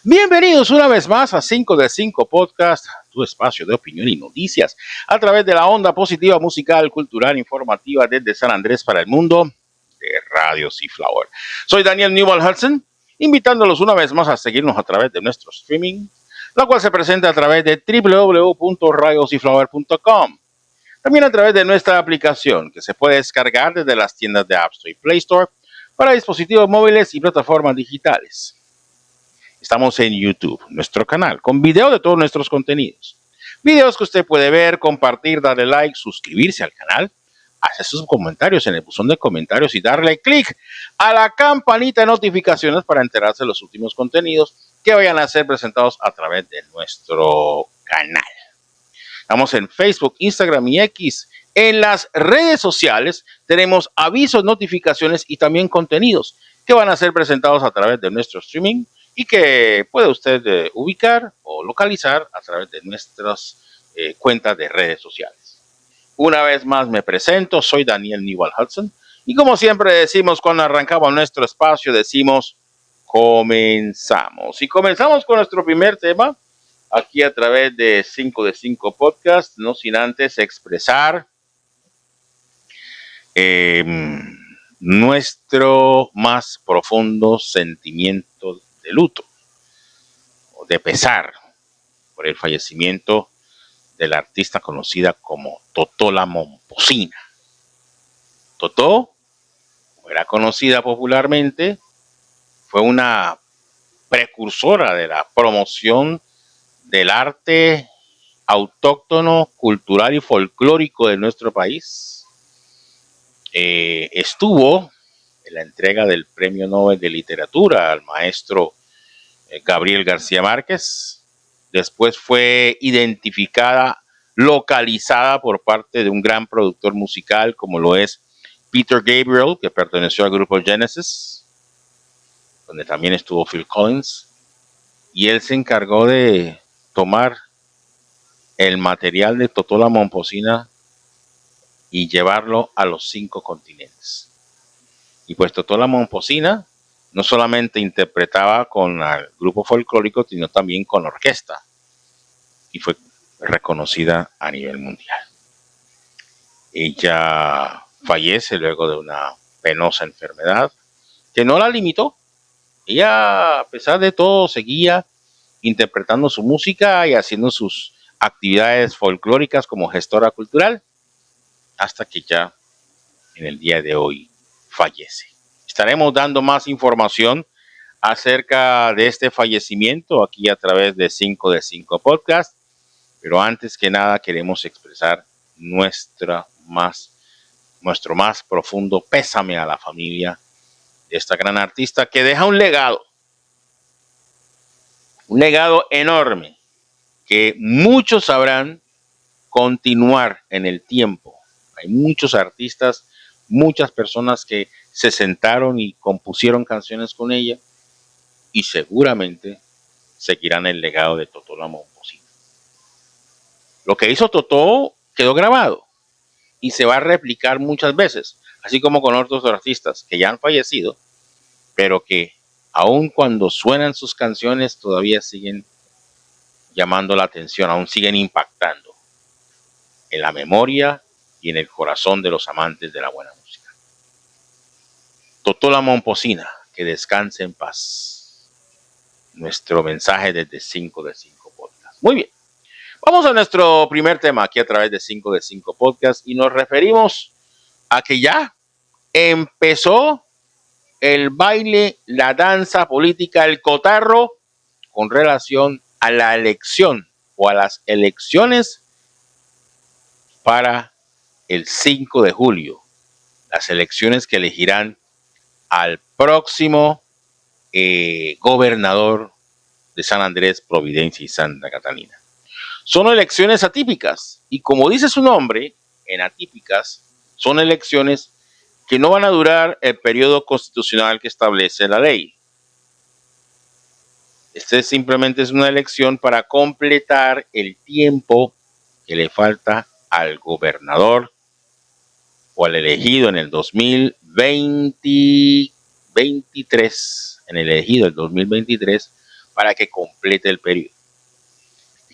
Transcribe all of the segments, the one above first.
Bienvenidos una vez más a 5 de 5 Podcast, tu espacio de opinión y noticias a través de la onda positiva musical, cultural, informativa desde San Andrés para el mundo de Radio Seaflower. Soy Daniel Newell Hudson, invitándolos una vez más a seguirnos a través de nuestro streaming, la cual se presenta a través de www.radioseaflower.com. También a través de nuestra aplicación que se puede descargar desde las tiendas de App Store y Play Store para dispositivos móviles y plataformas digitales. Estamos en YouTube, nuestro canal, con video de todos nuestros contenidos. Videos que usted puede ver, compartir, darle like, suscribirse al canal, hacer sus comentarios en el buzón de comentarios y darle clic a la campanita de notificaciones para enterarse de los últimos contenidos que vayan a ser presentados a través de nuestro canal. Estamos en Facebook, Instagram y X. En las redes sociales tenemos avisos, notificaciones y también contenidos que van a ser presentados a través de nuestro streaming y que puede usted ubicar o localizar a través de nuestras cuentas de redes sociales. Una vez más me presento, soy Daniel Newell Hudson y como siempre decimos cuando arrancamos nuestro espacio, decimos comenzamos. Y comenzamos con nuestro primer tema aquí a través de 5 de 5 Podcast, no sin antes expresar nuestro más profundo sentimiento de luto o de pesar por el fallecimiento de la artista conocida como Totó la Momposina. Totó, como era conocida popularmente, fue una precursora de la promoción del arte autóctono, cultural y folclórico de nuestro país. Estuvo en la entrega del Premio Nobel de Literatura al maestro Gabriel García Márquez. Después fue identificada, localizada por parte de un gran productor musical como lo es Peter Gabriel, que perteneció al grupo Genesis, donde también estuvo Phil Collins, y él se encargó de tomar el material de Totó la Momposina y llevarlo a los 5 continentes. Y pues Totó la Momposina no solamente interpretaba con el grupo folclórico, sino también con orquesta. Y fue reconocida a nivel mundial. Ella fallece luego de una penosa enfermedad que no la limitó. Ella, a pesar de todo, seguía interpretando su música y haciendo sus actividades folclóricas como gestora cultural, hasta que ya en el día de hoy fallece. Estaremos dando más información acerca de este fallecimiento aquí a través de 5 de 5 Podcast, pero antes que nada queremos expresar nuestro más profundo pésame a la familia de esta gran artista que deja un legado enorme que muchos sabrán continuar en el tiempo. Hay muchos artistas, muchas personas que se sentaron y compusieron canciones con ella y seguramente seguirán el legado de Totó la Momposina. Lo que hizo Totó quedó grabado y se va a replicar muchas veces, así como con otros artistas que ya han fallecido, pero que aun cuando suenan sus canciones todavía siguen llamando la atención, aún siguen impactando en la memoria y en el corazón de los amantes de la buena música. Totó la Momposina, que descanse en paz. Nuestro mensaje desde 5 de 5 Podcast. Muy bien, vamos a nuestro primer tema aquí a través de 5 de 5 Podcast y nos referimos a que ya empezó el baile, la danza política, el cotarro con relación a la elección o a las elecciones para el 5 de julio, las elecciones que elegirán al próximo gobernador de San Andrés, Providencia y Santa Catalina. Son elecciones atípicas y como dice su nombre, en atípicas, son elecciones que no van a durar el periodo constitucional que establece la ley. Este simplemente es una elección para completar el tiempo que le falta al gobernador o al elegido en el 2023, para que complete el periodo.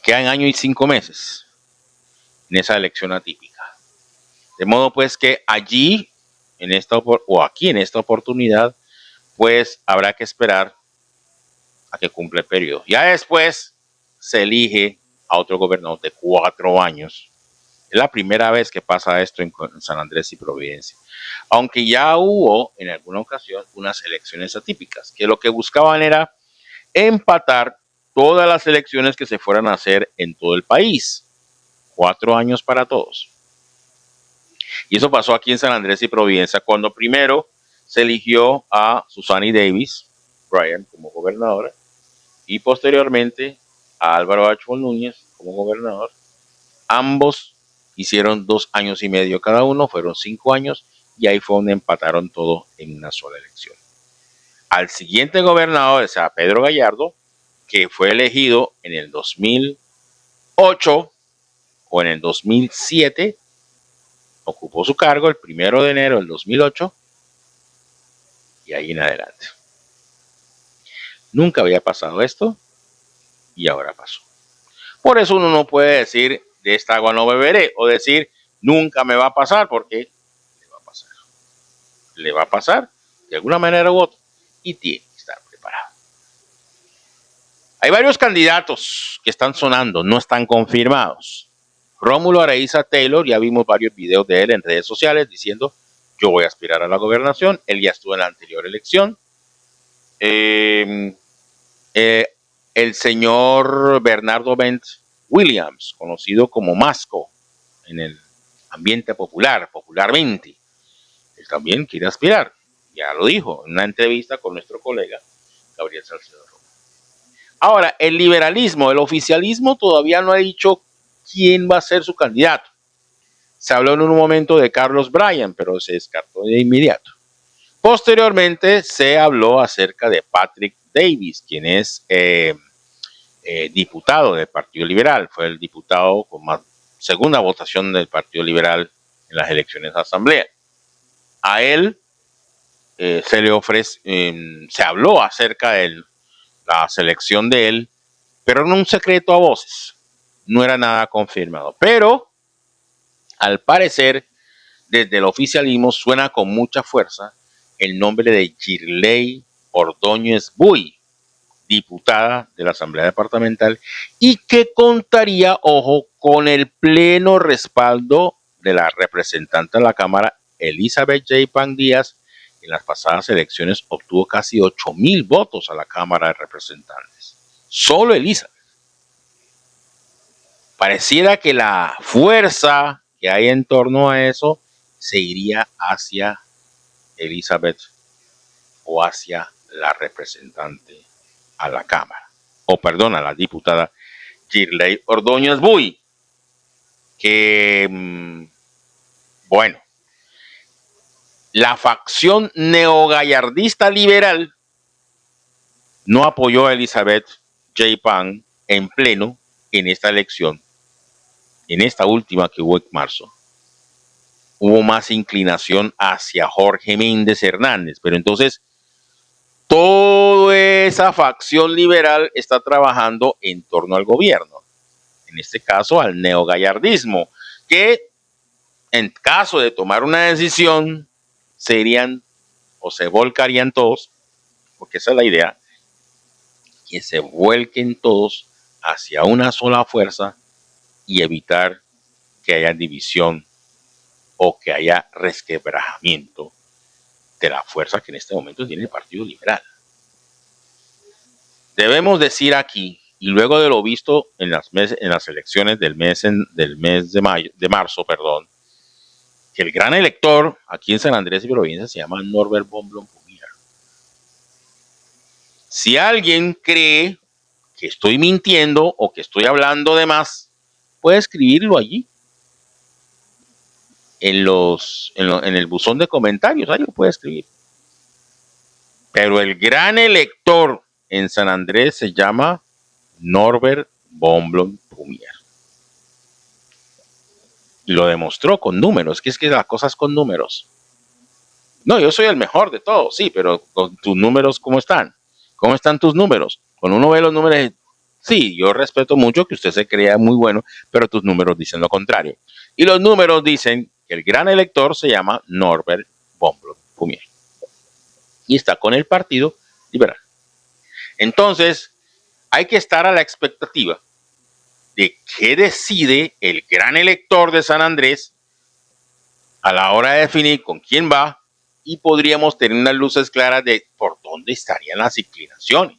Quedan año y 5 meses en esa elección atípica. De modo pues que allí, aquí en esta oportunidad, pues habrá que esperar a que cumpla el periodo. Ya después se elige a otro gobernador de 4 años. Es la primera vez que pasa esto en San Andrés y Providencia. Aunque ya hubo en alguna ocasión unas elecciones atípicas, que lo que buscaban era empatar todas las elecciones que se fueran a hacer en todo el país. 4 años para todos. Y eso pasó aquí en San Andrés y Providencia, cuando primero se eligió a Susani Davis Bryan como gobernadora y posteriormente a Álvaro H. Núñez como gobernador. Ambos hicieron 2 años y medio cada uno, fueron 5 años, y ahí fue donde empataron todo en una sola elección. Al siguiente gobernador, o sea, Pedro Gallardo, que fue elegido en el 2008 o en el 2007, ocupó su cargo el 1 de enero del 2008 y ahí en adelante. Nunca había pasado esto y ahora pasó. Por eso uno no puede decir de esta agua no beberé o decir nunca me va a pasar, porque le va a pasar. Le va a pasar de alguna manera u otra y tiene que estar preparado. Hay varios candidatos que están sonando, no están confirmados. Rómulo Araiza Taylor, ya vimos varios videos de él en redes sociales diciendo yo voy a aspirar a la gobernación. Él ya estuvo en la anterior elección. El señor Bernardo Bent Williams, conocido como Masco en el ambiente popularmente, él también quiere aspirar. Ya lo dijo en una entrevista con nuestro colega Gabriel Salcedo Romo. Ahora, el liberalismo, el oficialismo todavía no ha dicho quién va a ser su candidato. Se habló en un momento de Carlos Bryan, pero se descartó de inmediato. Posteriormente se habló acerca de Patrick Davis, quien es diputado del Partido Liberal. Fue el diputado con más segunda votación del Partido Liberal en las elecciones de asamblea. A él se le ofrece, se habló acerca de la selección de él, pero en un secreto a voces. No era nada confirmado. Pero, al parecer, desde el oficialismo suena con mucha fuerza el nombre de Girley Ordóñez Buy, diputada de la Asamblea Departamental, y que contaría, ojo, con el pleno respaldo de la representante de la Cámara, Elizabeth J. Pan Díaz. En las pasadas elecciones obtuvo casi 8,000 votos a la Cámara de Representantes. Solo Elizabeth. Pareciera que la fuerza que hay en torno a eso se iría hacia Elizabeth o hacia la representante a la Cámara, a la diputada Girley Ordóñez Buy, que, bueno, la facción neogallardista liberal no apoyó a Elizabeth J. Pan en pleno en esta elección, en esta última que hubo en marzo. Hubo más inclinación hacia Jorge Méndez Hernández, pero entonces toda esa facción liberal está trabajando en torno al gobierno, en este caso al neogallardismo, que en caso de tomar una decisión se irían o se volcarían todos, porque esa es la idea, que se vuelquen todos hacia una sola fuerza y evitar que haya división o que haya resquebrajamiento de la fuerza que en este momento tiene el Partido Liberal. Debemos decir aquí, y luego de lo visto en las elecciones del mes de marzo, que el gran elector aquí en San Andrés y Providencia se llama Norbert von Blom-Pumier. Si alguien cree que estoy mintiendo o que estoy hablando de más, puede escribirlo allí en el buzón de comentarios, ahí lo puede escribir. Pero el gran elector en San Andrés se llama Norbert von Blom-Pumier. Y lo demostró con números, que es que las cosas con números. No, yo soy el mejor de todos, sí, pero con tus números, ¿cómo están? ¿Cómo están tus números? Cuando uno ve los números, sí, yo respeto mucho que usted se crea muy bueno, pero tus números dicen lo contrario. Y los números dicen que el gran elector se llama Norbert von Blum-Fumier y está con el Partido Liberal. Entonces, hay que estar a la expectativa de qué decide el gran elector de San Andrés a la hora de definir con quién va, y podríamos tener unas luces claras de por dónde estarían las inclinaciones.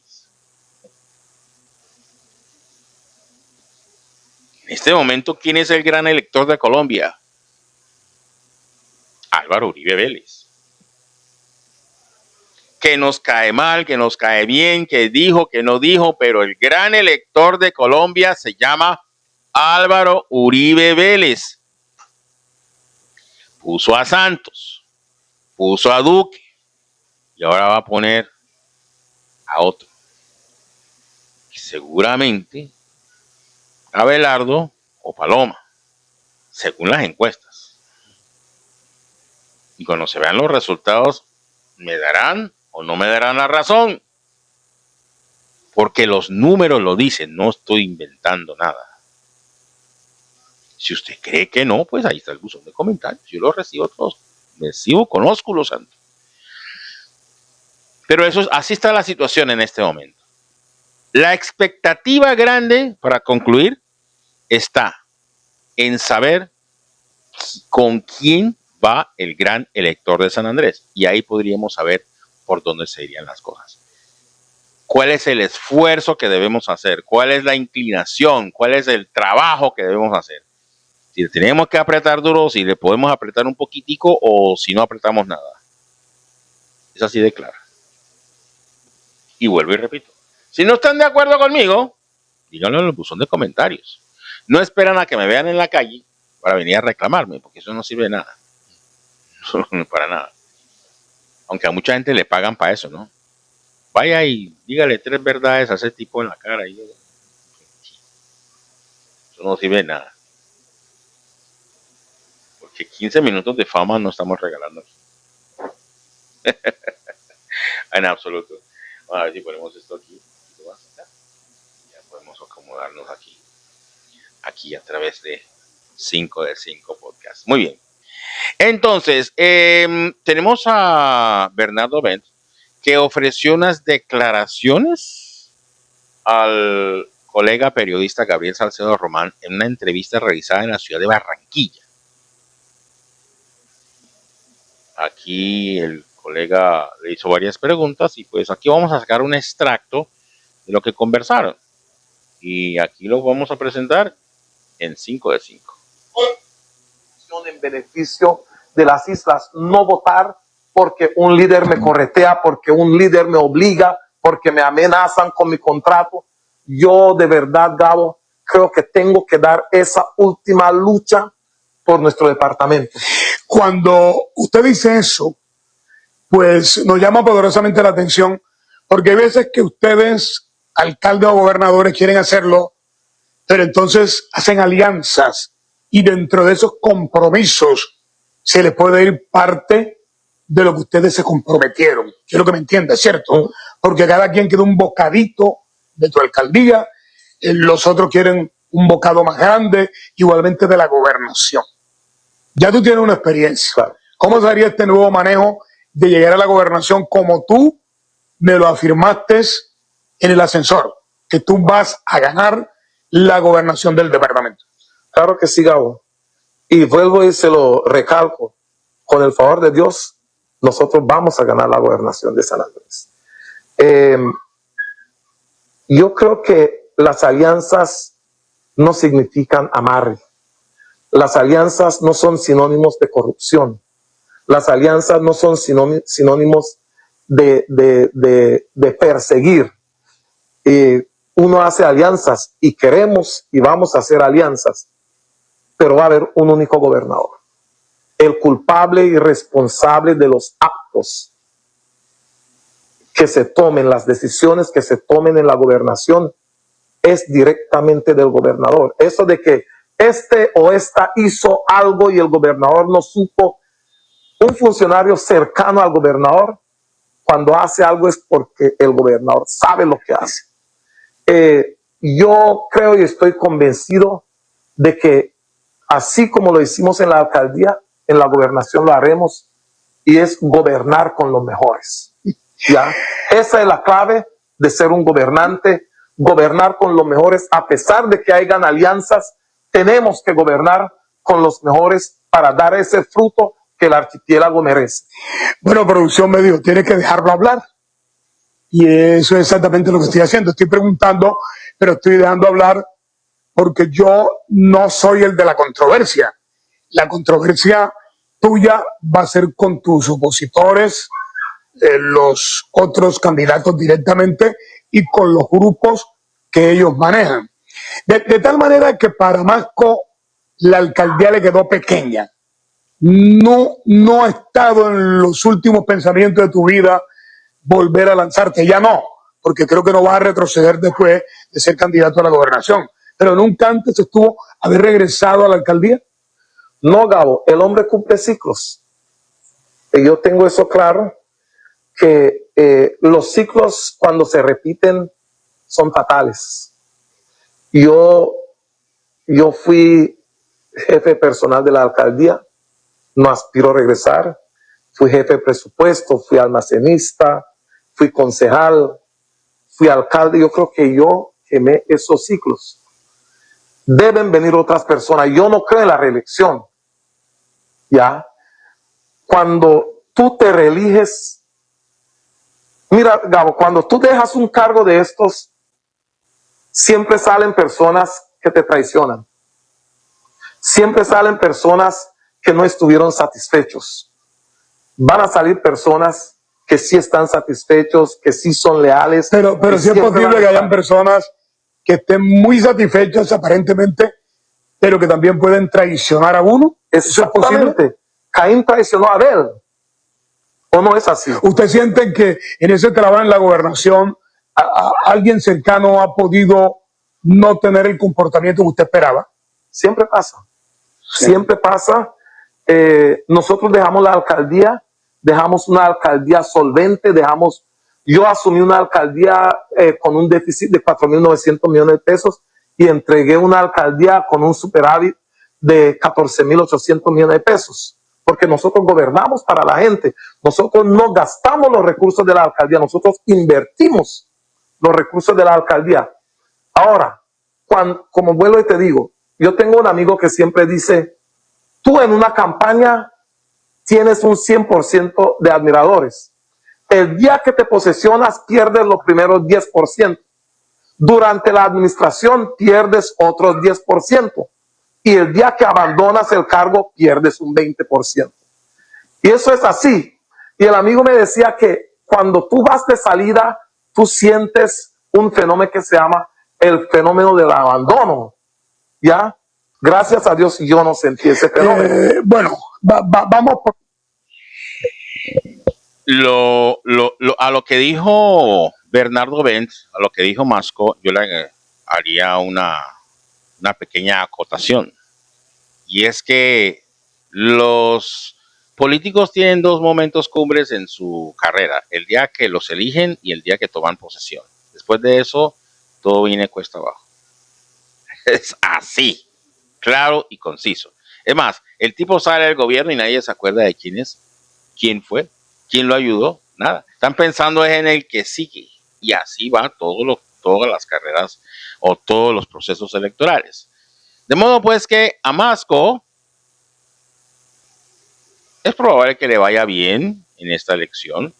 En este momento, ¿quién es el gran elector de Colombia? Álvaro Uribe Vélez. Que nos cae mal, que nos cae bien, que dijo, que no dijo, pero el gran elector de Colombia se llama Álvaro Uribe Vélez. Puso a Santos, puso a Duque y ahora va a poner a otro. Seguramente Abelardo o Paloma, según las encuestas. Y cuando se vean los resultados, ¿me darán o no me darán la razón? Porque los números lo dicen, no estoy inventando nada. Si usted cree que no, pues ahí está el buzón de comentarios. Yo los recibo todos. Recibo con ósculo santo. Pero así está la situación en este momento. La expectativa grande, para concluir, está en saber con quién va el gran elector de San Andrés. Y ahí podríamos saber por dónde se irían las cosas. ¿Cuál es el esfuerzo que debemos hacer? ¿Cuál es la inclinación? ¿Cuál es el trabajo que debemos hacer? Si tenemos que apretar duro, si le podemos apretar un poquitico o si no apretamos nada. Es así de claro. Y vuelvo y repito. Si no están de acuerdo conmigo, díganlo en el buzón de comentarios. No esperan a que me vean en la calle para venir a reclamarme, porque eso no sirve de nada. Eso no para nada. Aunque a mucha gente le pagan para eso, ¿no? Vaya y dígale 3 verdades a ese tipo en la cara. Eso no sirve de nada. Porque 15 minutos de fama no estamos regalando aquí. En absoluto. Vamos a ver si ponemos esto aquí. Ya podemos acomodarnos aquí a través de 5 de 5 podcast. Muy bien. Entonces, tenemos a Bernardo Benz, que ofreció unas declaraciones al colega periodista Gabriel Salcedo Román en una entrevista realizada en la ciudad de Barranquilla. Aquí el colega le hizo varias preguntas y pues aquí vamos a sacar un extracto de lo que conversaron. Y aquí lo vamos a presentar en 5 de 5. En beneficio de las islas, no votar porque un líder me corretea, porque un líder me obliga, porque me amenazan con mi contrato. Yo de verdad, Gabo, creo que tengo que dar esa última lucha por nuestro departamento. Cuando usted dice eso, pues nos llama poderosamente la atención, porque hay veces que ustedes, alcaldes o gobernadores, quieren hacerlo, pero entonces hacen alianzas y dentro de esos compromisos se les puede ir parte de lo que ustedes se comprometieron. Quiero que me entienda, ¿cierto? Porque cada quien quiere un bocadito de tu alcaldía, los otros quieren un bocado más grande, igualmente de la gobernación. Ya tú tienes una experiencia. Claro. ¿Cómo sería este nuevo manejo de llegar a la gobernación como tú me lo afirmaste en el ascensor, que tú vas a ganar la gobernación del departamento? Claro que sí, Gabo. Y vuelvo y se lo recalco. Con el favor de Dios, nosotros vamos a ganar la gobernación de San Andrés. Yo creo que las alianzas no significan amarre. Las alianzas no son sinónimos de corrupción. Las alianzas no son sinónimos de perseguir. Uno hace alianzas y queremos y vamos a hacer alianzas, pero va a haber un único gobernador. El culpable y responsable de los actos que se tomen, las decisiones que se tomen en la gobernación, es directamente del gobernador. Eso de que este o esta hizo algo y el gobernador no supo, un funcionario cercano al gobernador, cuando hace algo es porque el gobernador sabe lo que hace. Yo creo y estoy convencido de que así como lo hicimos en la alcaldía, en la gobernación lo haremos, y es gobernar con los mejores. ¿Ya? Esa es la clave de ser un gobernante, gobernar con los mejores. A pesar de que hayan alianzas, tenemos que gobernar con los mejores para dar ese fruto que el archipiélago merece. Bueno, producción me dijo, tiene que dejarlo hablar. Y eso es exactamente lo que estoy haciendo. Estoy preguntando, pero estoy dejando hablar porque yo no soy el de la controversia. La controversia tuya va a ser con tus opositores, los otros candidatos directamente y con los grupos que ellos manejan. De tal manera que para Masco la alcaldía le quedó pequeña. No ha estado en los últimos pensamientos de tu vida volver a lanzarte, ya no, porque creo que no vas a retroceder después de ser candidato a la gobernación, pero nunca antes estuvo haber regresado a la alcaldía. No, Gabo, el hombre cumple ciclos. Y yo tengo eso claro, que los ciclos cuando se repiten son fatales. Yo fui jefe personal de la alcaldía, no aspiro a regresar, fui jefe de presupuesto, fui almacenista, fui concejal, fui alcalde. Yo creo que yo quemé esos ciclos. Deben venir otras personas. Yo no creo en la reelección. ¿Ya? Cuando tú te reeliges, mira, Gabo, cuando tú dejas un cargo de estos, siempre salen personas que te traicionan. Siempre salen personas que no estuvieron satisfechos. Van a salir personas que sí están satisfechos, que sí son leales. Pero sí es posible que hayan personas que estén muy satisfechas aparentemente, pero que también pueden traicionar a uno. ¿Eso es posible? Caín traicionó a Abel. ¿O no es así? ¿Usted siente que en ese trabajo en la gobernación alguien cercano ha podido no tener el comportamiento que usted esperaba? Siempre pasa. Sí. Siempre pasa. Nosotros dejamos la alcaldía, dejamos una alcaldía solvente, yo asumí una alcaldía con un déficit de 4.900 millones de pesos y entregué una alcaldía con un superávit de 14.800 millones de pesos, porque nosotros gobernamos para la gente, nosotros no gastamos los recursos de la alcaldía, nosotros invertimos los recursos de la alcaldía. Ahora, como vuelvo y te digo, yo tengo un amigo que siempre dice, tú en una campaña tienes un 100% de admiradores. El día que te posesionas pierdes los primeros 10%. Durante la administración pierdes otros 10%. Y el día que abandonas el cargo pierdes un 20%. Y eso es así. Y el amigo me decía que cuando tú vas de salida, tú sientes un fenómeno que se llama el fenómeno del abandono. ¿Ya? Gracias a Dios yo no sentí ese fenómeno. Bueno, vamos por... A lo que dijo Bernardo Benz, a lo que dijo Masco, yo le haría una pequeña acotación. Y es que los políticos tienen dos momentos cumbres en su carrera: el día que los eligen y el día que toman posesión. Después de eso, todo viene cuesta abajo. Es así, claro y conciso. Es más, el tipo sale del gobierno y nadie se acuerda de quién es, quién fue, quién lo ayudó, nada. Están pensando en el que sigue. Y así va todas las carreras o todos los procesos electorales. De modo pues que a Masco es probable que le vaya bien en esta elección.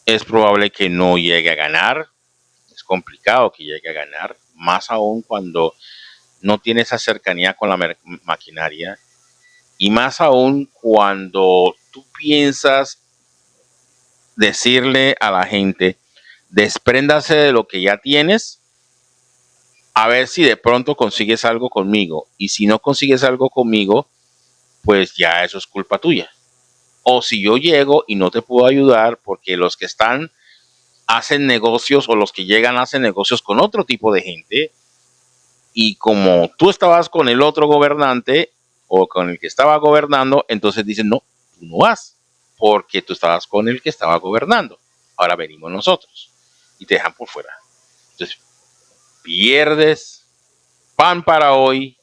Es probable que no llegue a ganar. Es complicado que llegue a ganar, más aún cuando no tiene esa cercanía con la maquinaria, y más aún cuando tú piensas decirle a la gente, despréndase de lo que ya tienes, a ver si de pronto consigues algo conmigo, y si no consigues algo conmigo, pues ya eso es culpa tuya. O si yo llego y no te puedo ayudar porque los que están hacen negocios, o los que llegan hacen negocios con otro tipo de gente, y como tú estabas con el otro gobernante o con el que estaba gobernando, entonces dicen, no, tú no vas, porque tú estabas con el que estaba gobernando. Ahora venimos nosotros y te dejan por fuera. Entonces, pierdes pan para hoy,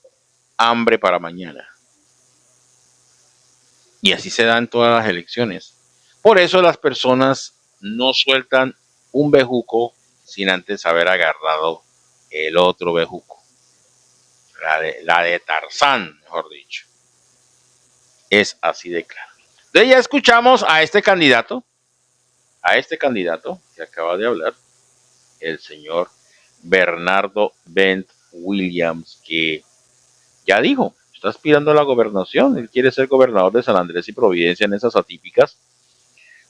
hambre para mañana. Y así se dan todas las elecciones. Por eso las personas no sueltan un bejuco sin antes haber agarrado el otro bejuco. La de Tarzán, mejor dicho. Es así de claro. Entonces ya escuchamos a este candidato que acaba de hablar, el señor Bernardo Bent Williams, que ya dijo, está aspirando a la gobernación, él quiere ser gobernador de San Andrés y Providencia en esas atípicas,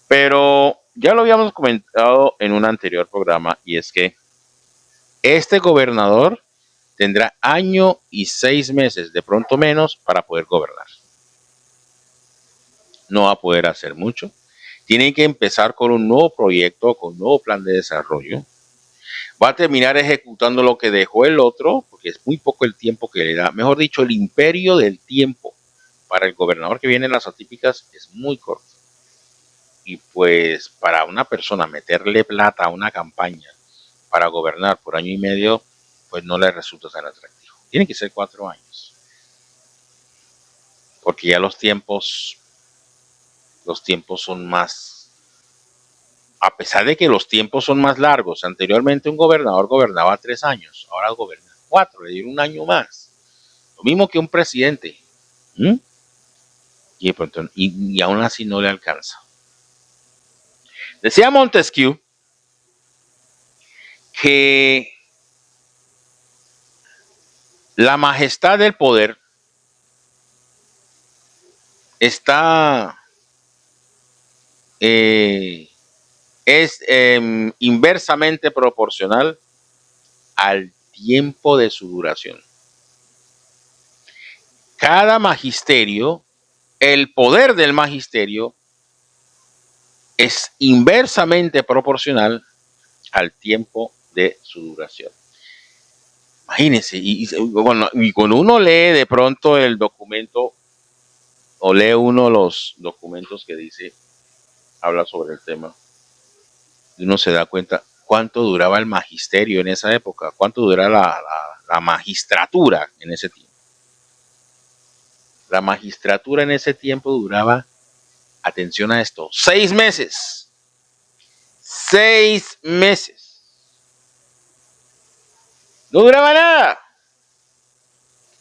pero ya lo habíamos comentado en un anterior programa, y es que este gobernador tendrá año y 6 meses, de pronto menos, para poder gobernar. No va a poder hacer mucho. Tiene que empezar con un nuevo proyecto, con un nuevo plan de desarrollo. Va a terminar ejecutando lo que dejó el otro, porque es muy poco el tiempo que le da. Mejor dicho, el imperio del tiempo para el gobernador que viene en las atípicas es muy corto. Y pues para una persona meterle plata a una campaña para gobernar por año y medio, pues no le resulta tan atractivo. Tiene que ser 4 años. Porque ya los tiempos son más, a pesar de que los tiempos son más largos. Anteriormente un gobernador gobernaba 3 años, ahora gobierna 4, le dieron un año más. Lo mismo que un presidente. Y aún así no le alcanza. Decía Montesquieu que la majestad del poder está es inversamente proporcional al tiempo de su duración. Cada magisterio, el poder del magisterio es inversamente proporcional al tiempo de su duración. Imagínense, y cuando uno lee de pronto el documento o lee uno los documentos que dice, habla sobre el tema, y uno se da cuenta cuánto duraba el magisterio en esa época, cuánto duraba la magistratura en ese tiempo. La magistratura en ese tiempo duraba, atención a esto, 6 meses. 6 meses. No duraba nada.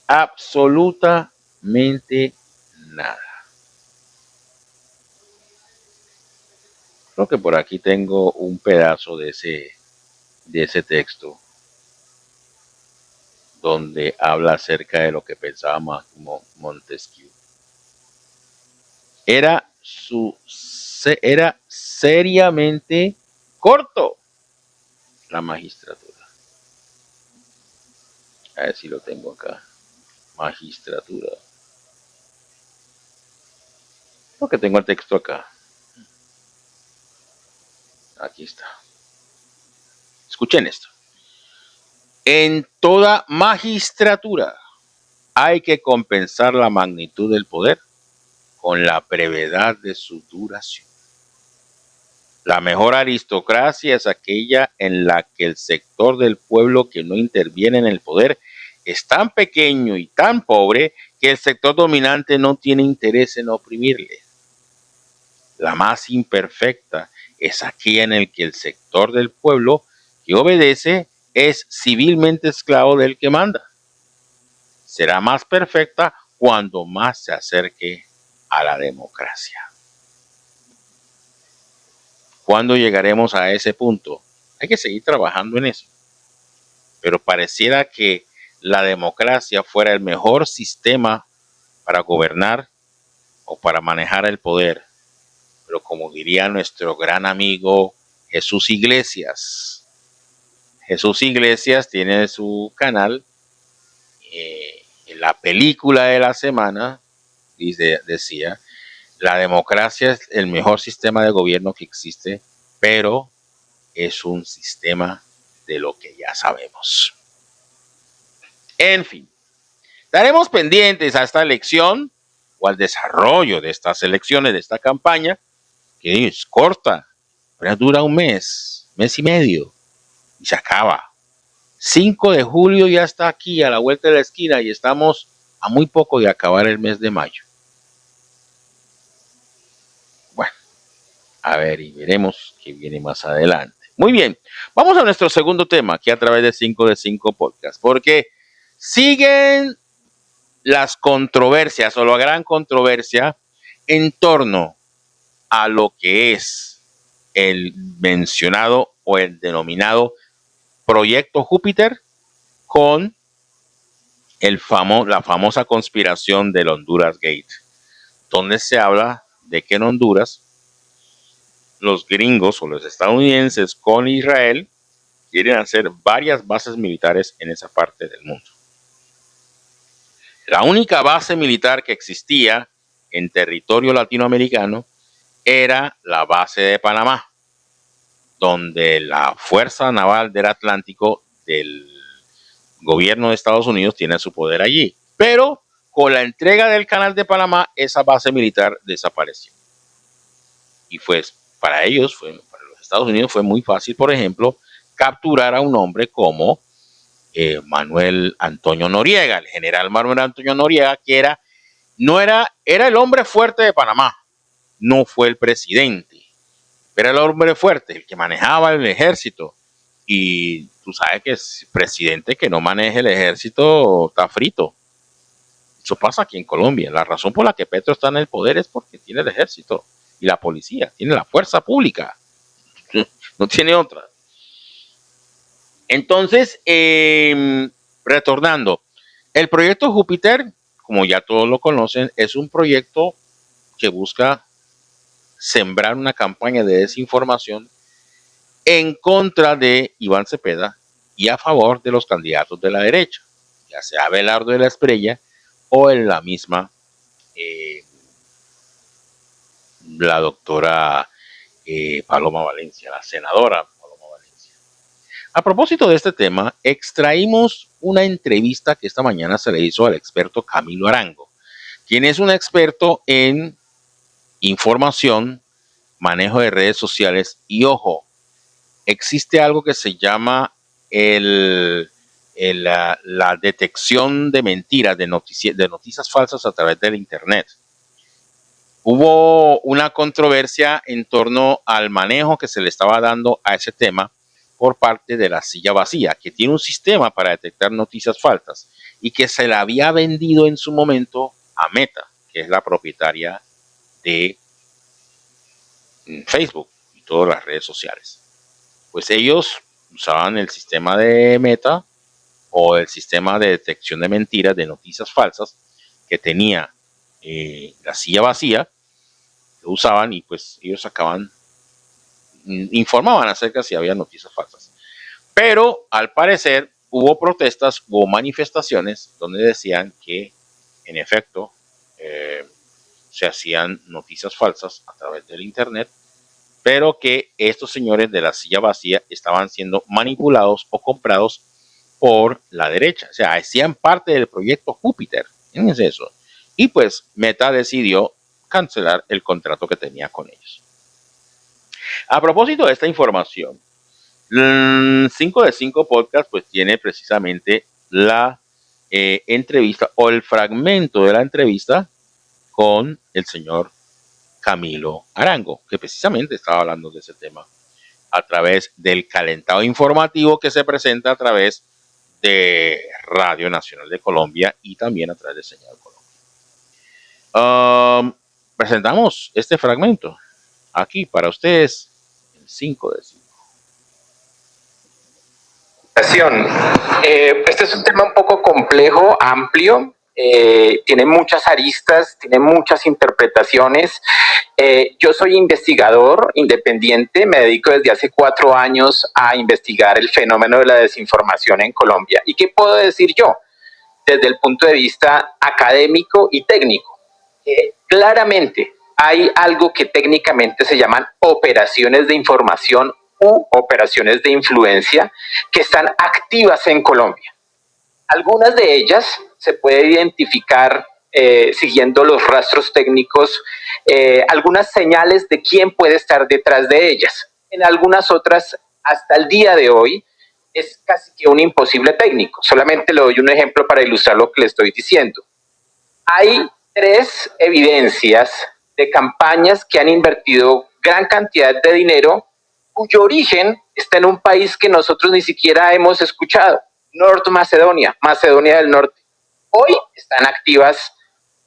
Absolutamente nada. Creo que por aquí tengo un pedazo de ese texto donde habla acerca de lo que pensaba Montesquieu. Era seriamente corto la magistratura. A ver si lo tengo acá. Magistratura. Creo que tengo el texto acá. Aquí está. Escuchen esto. En toda magistratura hay que compensar la magnitud del poder con la brevedad de su duración. La mejor aristocracia es aquella en la que el sector del pueblo que no interviene en el poder es tan pequeño y tan pobre que el sector dominante no tiene interés en oprimirle. La más imperfecta es aquella en la que el sector del pueblo que obedece es civilmente esclavo del que manda. Será más perfecta cuando más se acerque a la democracia. ¿Cuándo llegaremos a ese punto? Hay que seguir trabajando en eso. Pero pareciera que la democracia fuera el mejor sistema para gobernar o para manejar el poder. Pero como diría nuestro gran amigo Jesús Iglesias, Jesús Iglesias tiene su canal, en la película de la semana, decía, la democracia es el mejor sistema de gobierno que existe, pero es un sistema de lo que ya sabemos. En fin, estaremos pendientes a esta elección o al desarrollo de estas elecciones, de esta campaña, que es corta, pero dura un mes y medio, y se acaba. 5 de julio ya está aquí a la vuelta de la esquina y estamos a muy poco de acabar el mes de mayo. Bueno, a ver y veremos qué viene más adelante. Muy bien, vamos a nuestro segundo tema aquí a través de 5 de 5 Podcast, porque siguen las controversias o la gran controversia en torno a lo que es el mencionado o el denominado Proyecto Júpiter con la famosa conspiración del Honduras Gate, donde se habla de que en Honduras los gringos o los estadounidenses con Israel quieren hacer varias bases militares en esa parte del mundo. La única base militar que existía en territorio latinoamericano era la base de Panamá, donde la Fuerza Naval del Atlántico del gobierno de Estados Unidos tiene su poder allí. Pero con la entrega del Canal de Panamá, esa base militar desapareció. Y pues para ellos, para los Estados Unidos fue muy fácil, por ejemplo, capturar a un hombre como Manuel Antonio Noriega, el general Manuel Antonio Noriega, que era el hombre fuerte de Panamá, no fue el presidente, era el hombre fuerte, el que manejaba el ejército. Y tú sabes que es presidente que no maneje el ejército está frito. Eso pasa aquí en Colombia. La razón por la que Petro está en el poder es porque tiene el ejército y la policía, tiene la fuerza pública, no tiene otra. Entonces, retornando, el proyecto Júpiter, como ya todos lo conocen, es un proyecto que busca sembrar una campaña de desinformación en contra de Iván Cepeda y a favor de los candidatos de la derecha, ya sea Abelardo de la Espriella o en la misma la doctora Paloma Valencia, la senadora Paloma Valencia. A propósito de este tema, extraímos una entrevista que esta mañana se le hizo al experto Camilo Arango, quien es un experto en información, manejo de redes sociales y, ojo, existe algo que se llama la detección de mentiras, de noticias falsas a través del Internet. Hubo una controversia en torno al manejo que se le estaba dando a ese tema por parte de La Silla Vacía, que tiene un sistema para detectar noticias falsas y que se la había vendido en su momento a Meta, que es la propietaria de Facebook y todas las redes sociales. Pues ellos usaban el sistema de Meta o el sistema de detección de mentiras, de noticias falsas que tenía La Silla Vacía, que usaban, y pues ellos informaban acerca si había noticias falsas. Pero al parecer hubo protestas, hubo manifestaciones donde decían que en efecto se hacían noticias falsas a través del Internet, pero que estos señores de La Silla Vacía estaban siendo manipulados o comprados por la derecha. O sea, hacían parte del proyecto Júpiter. Fíjense eso. Y pues Meta decidió cancelar el contrato que tenía con ellos. A propósito de esta información, 5 de 5 Podcast pues tiene precisamente la entrevista o el fragmento de la entrevista con el señor Camilo Arango, que precisamente estaba hablando de ese tema a través del calentado informativo que se presenta a través de Radio Nacional de Colombia y también a través de Señal Colombia. Presentamos este fragmento aquí para ustedes en 5 de 5. Este es un tema un poco complejo, amplio, tiene muchas aristas, tiene muchas interpretaciones. Yo soy investigador independiente, me dedico desde hace 4 años a investigar el fenómeno de la desinformación en Colombia. ¿Y qué puedo decir yo? Desde el punto de vista académico y técnico. Claramente hay algo que técnicamente se llaman operaciones de información u operaciones de influencia que están activas en Colombia. Algunas de ellas se puede identificar siguiendo los rastros técnicos, algunas señales de quién puede estar detrás de ellas. En algunas otras, hasta el día de hoy, es casi que un imposible técnico. Solamente le doy un ejemplo para ilustrar lo que le estoy diciendo. Hay 3 evidencias de campañas que han invertido gran cantidad de dinero cuyo origen está en un país que nosotros ni siquiera hemos escuchado, North Macedonia, Macedonia del Norte. Hoy están activas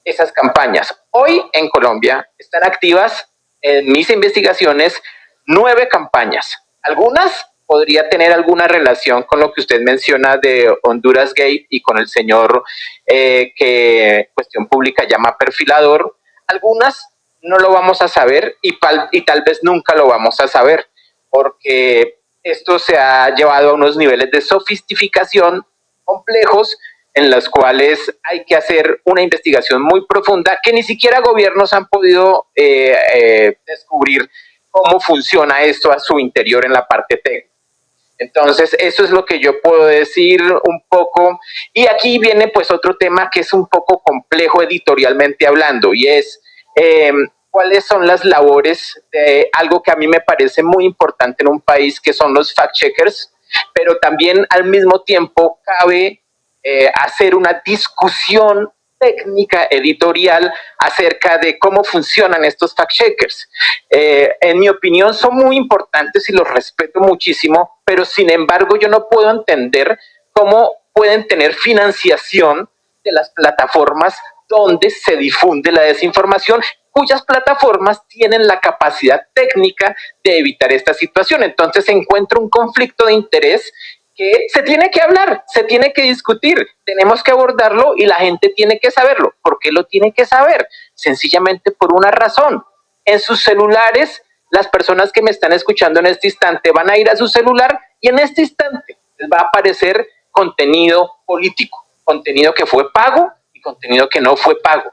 esas campañas. Hoy en Colombia están activas, en mis investigaciones, 9 campañas. Algunas podría tener alguna relación con lo que usted menciona de Honduras Gate y con el señor que Cuestión Pública llama perfilador. Algunas no lo vamos a saber y tal vez nunca lo vamos a saber, porque esto se ha llevado a unos niveles de sofisticación complejos en los cuales hay que hacer una investigación muy profunda que ni siquiera gobiernos han podido descubrir cómo funciona esto a su interior en la parte técnica. Entonces, eso es lo que yo puedo decir un poco. Y aquí viene pues otro tema que es un poco complejo editorialmente hablando, y es cuáles son las labores de algo que a mí me parece muy importante en un país, que son los fact-checkers, pero también al mismo tiempo cabe hacer una discusión técnica editorial acerca de cómo funcionan estos fact-checkers. En mi opinión son muy importantes y los respeto muchísimo, pero sin embargo yo no puedo entender cómo pueden tener financiación de las plataformas donde se difunde la desinformación, cuyas plataformas tienen la capacidad técnica de evitar esta situación. Entonces se encuentra un conflicto de interés que se tiene que hablar, se tiene que discutir, tenemos que abordarlo y la gente tiene que saberlo. ¿Por qué lo tiene que saber? Sencillamente por una razón. En sus celulares, las personas que me están escuchando en este instante van a ir a su celular y en este instante les va a aparecer contenido político, contenido que fue pago y contenido que no fue pago.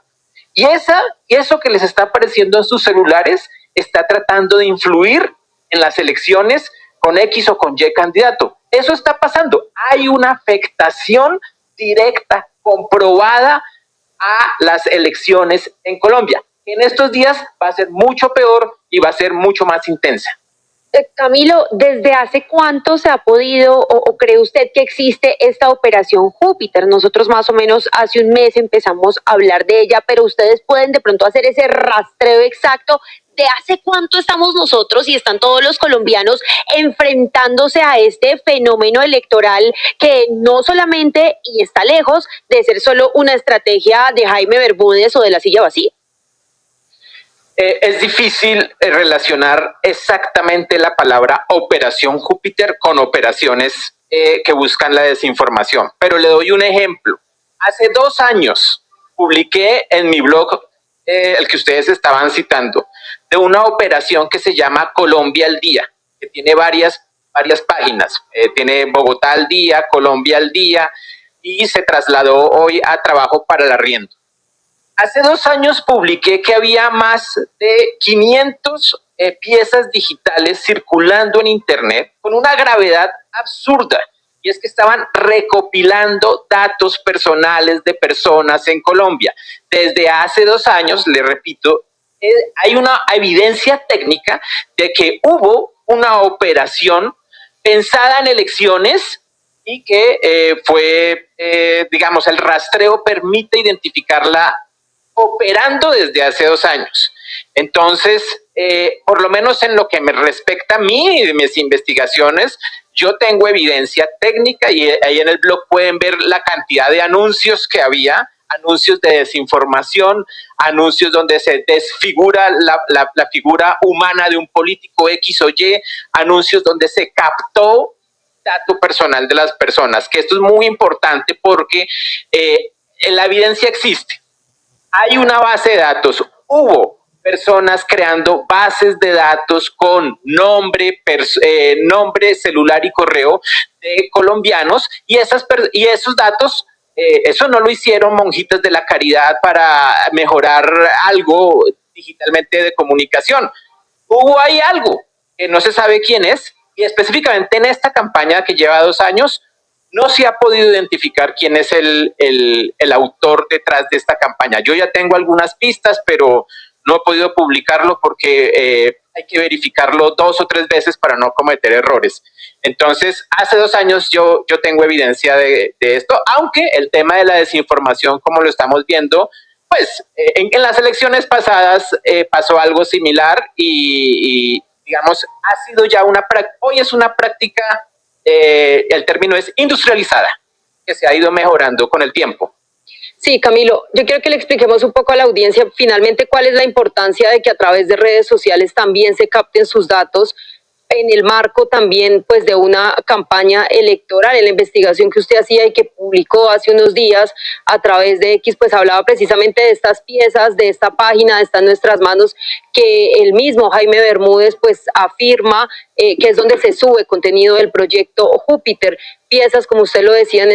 Y eso que les está apareciendo en sus celulares está tratando de influir en las elecciones con X o con Y candidato. Eso está pasando. Hay una afectación directa, comprobada a las elecciones en Colombia. En estos días va a ser mucho peor y va a ser mucho más intensa. Camilo, ¿desde hace cuánto se ha podido o cree usted que existe esta operación Júpiter? Nosotros más o menos hace un mes empezamos a hablar de ella, pero ustedes pueden de pronto hacer ese rastreo exacto de hace cuánto estamos nosotros y están todos los colombianos enfrentándose a este fenómeno electoral que no solamente y está lejos de ser solo una estrategia de Jaime Bermúdez o de la silla vacía. Es difícil relacionar exactamente la palabra Operación Júpiter con operaciones que buscan la desinformación, pero le doy un ejemplo. Hace 2 años publiqué en mi blog, el que ustedes estaban citando, de una operación que se llama Colombia al Día, que tiene varias páginas. Tiene Bogotá al Día, Colombia al Día, y se trasladó hoy a Trabajo para el Arriendo. Hace 2 años publiqué que había más de 500 piezas digitales circulando en Internet con una gravedad absurda, y es que estaban recopilando datos personales de personas en Colombia. Desde hace 2 años, le repito, hay una evidencia técnica de que hubo una operación pensada en elecciones y que digamos, el rastreo permite identificarla operando desde hace 2 años. Entonces, por lo menos en lo que me respecta a mí y de mis investigaciones, yo tengo evidencia técnica y ahí en el blog pueden ver la cantidad de anuncios que había, anuncios de desinformación, anuncios donde se desfigura la figura humana de un político X o Y, anuncios donde se captó dato personal de las personas, que esto es muy importante porque la evidencia existe. Hay una base de datos, hubo personas creando bases de datos con nombre, celular y correo de colombianos, y esos datos, eso no lo hicieron monjitas de la caridad para mejorar algo digitalmente de comunicación. Hubo ahí algo que no se sabe quién es, y específicamente en esta campaña que lleva 2 años, no se ha podido identificar quién es el autor detrás de esta campaña. Yo ya tengo algunas pistas, pero no he podido publicarlo porque hay que verificarlo 2 o 3 veces para no cometer errores. Entonces, hace 2 años yo tengo evidencia de esto, aunque el tema de la desinformación, como lo estamos viendo, pues en las elecciones pasadas pasó algo similar y digamos, ha sido ya hoy es una práctica, el término es industrializada, que se ha ido mejorando con el tiempo. Sí, Camilo, yo quiero que le expliquemos un poco a la audiencia finalmente cuál es la importancia de que a través de redes sociales también se capten sus datos en el marco también pues de una campaña electoral. En la investigación que usted hacía y que publicó hace unos días a través de X, pues hablaba precisamente de estas piezas, de esta página, de Está en Nuestras Manos, que el mismo Jaime Bermúdez pues afirma que es donde se sube contenido del proyecto Júpiter. Piezas, como usted lo decía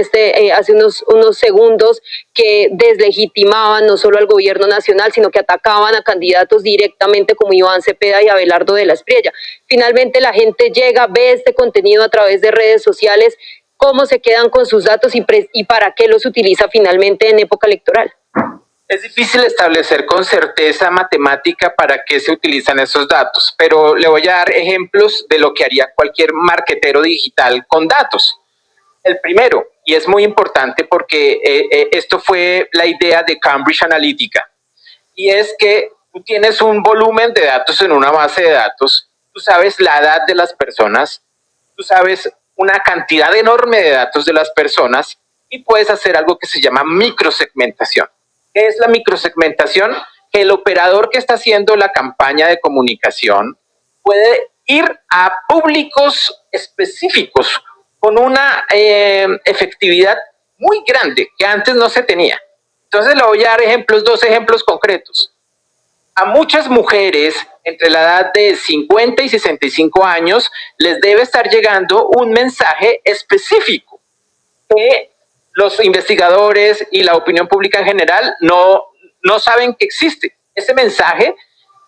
hace unos segundos, que deslegitimaban no solo al gobierno nacional, sino que atacaban a candidatos directamente como Iván Cepeda y Abelardo de la Espriella. Finalmente la gente llega, ve este contenido a través de redes sociales, cómo se quedan con sus datos y para qué los utiliza finalmente en época electoral. Es difícil establecer con certeza matemática para qué se utilizan esos datos, pero le voy a dar ejemplos de lo que haría cualquier marquetero digital con datos. El primero, y es muy importante porque esto fue la idea de Cambridge Analytica, y es que tú tienes un volumen de datos en una base de datos, tú sabes la edad de las personas, tú sabes una cantidad enorme de datos de las personas y puedes hacer algo que se llama microsegmentación. ¿Qué es la microsegmentación? Que el operador que está haciendo la campaña de comunicación puede ir a públicos específicos con una efectividad muy grande que antes no se tenía. Entonces le voy a dar ejemplos, 2 ejemplos concretos. A muchas mujeres entre la edad de 50 y 65 años les debe estar llegando un mensaje específico que los investigadores y la opinión pública en general no saben que existe. Ese mensaje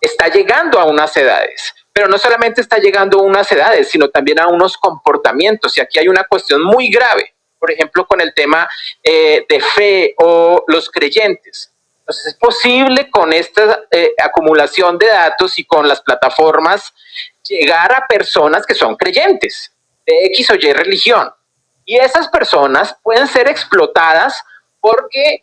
está llegando a unas edades, pero no solamente está llegando a unas edades, sino también a unos comportamientos. Y aquí hay una cuestión muy grave, por ejemplo, con el tema de fe o los creyentes. Entonces, es posible con esta acumulación de datos y con las plataformas llegar a personas que son creyentes de X o Y religión. Y esas personas pueden ser explotadas porque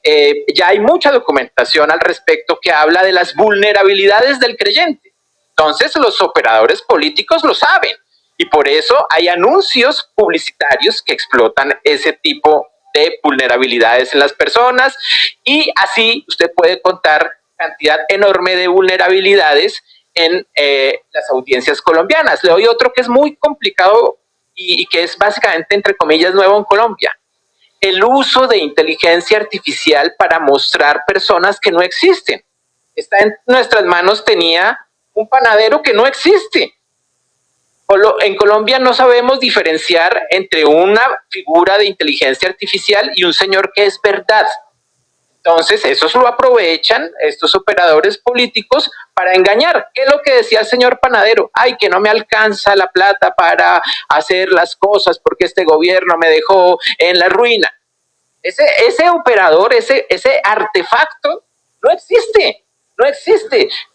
ya hay mucha documentación al respecto que habla de las vulnerabilidades del creyente. Entonces los operadores políticos lo saben y por eso hay anuncios publicitarios que explotan ese tipo de vulnerabilidades en las personas y así usted puede contar cantidad enorme de vulnerabilidades en las audiencias colombianas. Le doy otro que es muy complicado y que es básicamente, entre comillas, nuevo en Colombia. El uso de inteligencia artificial para mostrar personas que no existen. Está en nuestras manos, tenía un panadero que no existe. En Colombia no sabemos diferenciar entre una figura de inteligencia artificial y un señor que es verdad. Entonces, esos lo aprovechan estos operadores políticos para engañar. ¿Qué es lo que decía el señor panadero? Ay, que no me alcanza la plata para hacer las cosas porque este gobierno me dejó en la ruina. Ese operador, ese artefacto no existe,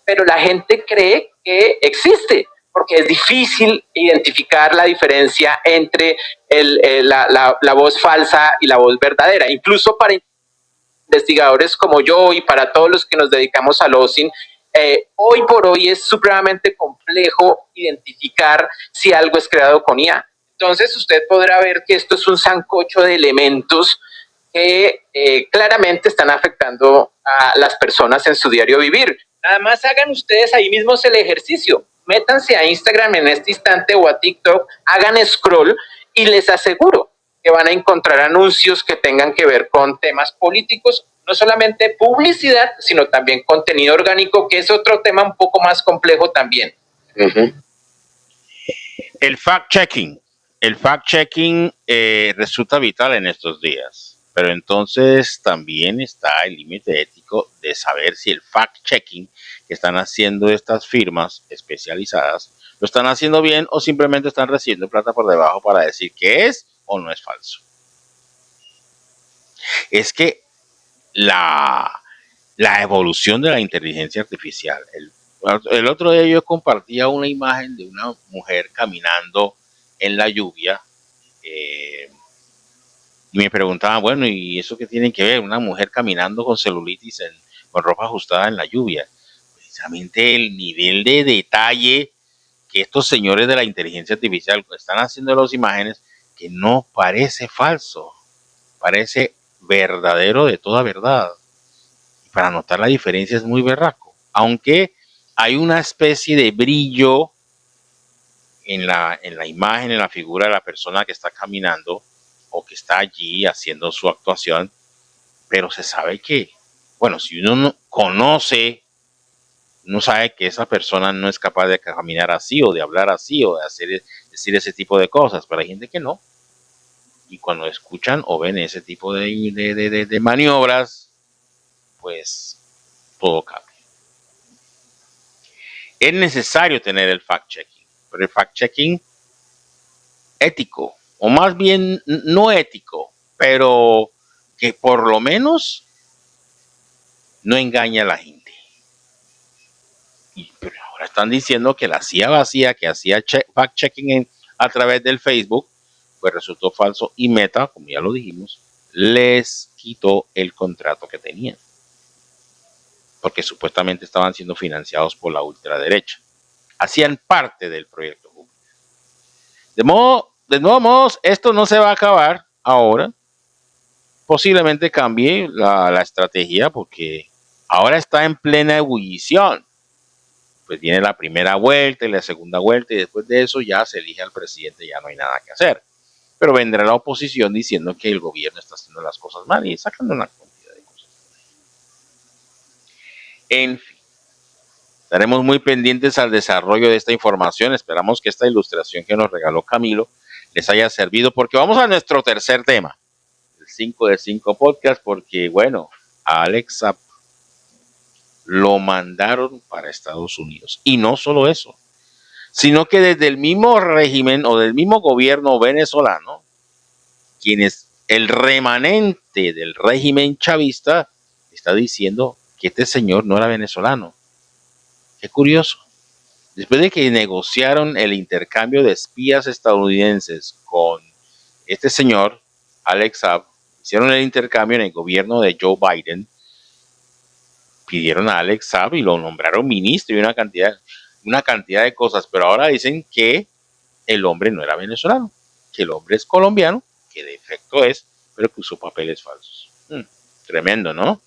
pero la gente cree que existe porque es difícil identificar la diferencia entre la voz falsa y la voz verdadera. Incluso para investigadores como yo y para todos los que nos dedicamos al OSINT, hoy por hoy es supremamente complejo identificar si algo es creado con IA. Entonces usted podrá ver que esto es un sancocho de elementos que claramente están afectando a las personas en su diario vivir. Nada más hagan ustedes ahí mismos el ejercicio. Métanse a Instagram en este instante o a TikTok, hagan scroll y les aseguro que van a encontrar anuncios que tengan que ver con temas políticos, no solamente publicidad, sino también contenido orgánico, que es otro tema un poco más complejo también. El fact-checking. El fact-checking resulta vital en estos días, pero entonces también está el límite ético de saber si el fact-checking que están haciendo estas firmas especializadas lo están haciendo bien o simplemente están recibiendo plata por debajo para decir que es o no es falso. Es que la evolución de la inteligencia artificial. El otro día yo compartía una imagen de una mujer caminando en la lluvia y me preguntaban, bueno, ¿y eso qué tiene que ver? Una mujer caminando con celulitis con ropa ajustada en la lluvia. Precisamente el nivel de detalle que estos señores de la inteligencia artificial están haciendo de las imágenes, que no parece falso, parece verdadero de toda verdad. Y para notar la diferencia es muy berraco, aunque hay una especie de brillo en la imagen, en la figura de la persona que está caminando o que está allí haciendo su actuación, pero se sabe que, bueno, si uno no conoce, uno sabe que esa persona no es capaz de caminar así o de hablar así o de decir ese tipo de cosas, pero hay gente que no. Y cuando escuchan o ven ese tipo de maniobras, pues todo cambia. Es necesario tener el fact-checking, pero el fact-checking ético, o más bien no ético, pero que por lo menos no engaña a la gente. Pero ahora están diciendo que la CIA vacía que hacía fact-checking a través del Facebook, pues resultó falso y Meta, como ya lo dijimos, les quitó el contrato que tenían. Porque supuestamente estaban siendo financiados por la ultraderecha. Hacían parte del proyecto Júpiter. De nuevo modo, esto no se va a acabar ahora. Posiblemente cambie la estrategia porque ahora está en plena ebullición. Pues viene la primera vuelta y la segunda vuelta y después de eso ya se elige al presidente, ya no hay nada que hacer. Pero vendrá la oposición diciendo que el gobierno está haciendo las cosas mal y sacando una cantidad de cosas. En fin, estaremos muy pendientes al desarrollo de esta información. Esperamos que esta ilustración que nos regaló Camilo les haya servido porque vamos a nuestro tercer tema, el 5 de 5 podcast, porque bueno, a Alex Saab lo mandaron para Estados Unidos. Y no solo eso, sino que desde el mismo régimen o del mismo gobierno venezolano, quienes el remanente del régimen chavista está diciendo que este señor no era venezolano. Qué curioso. Después de que negociaron el intercambio de espías estadounidenses con este señor, Alex Saab, hicieron el intercambio en el gobierno de Joe Biden, pidieron a Alex Saab y lo nombraron ministro y una cantidad de cosas, pero ahora dicen que el hombre no era venezolano, que el hombre es colombiano, que de efecto es, pero que usó papeles falsos. Tremendo, ¿no?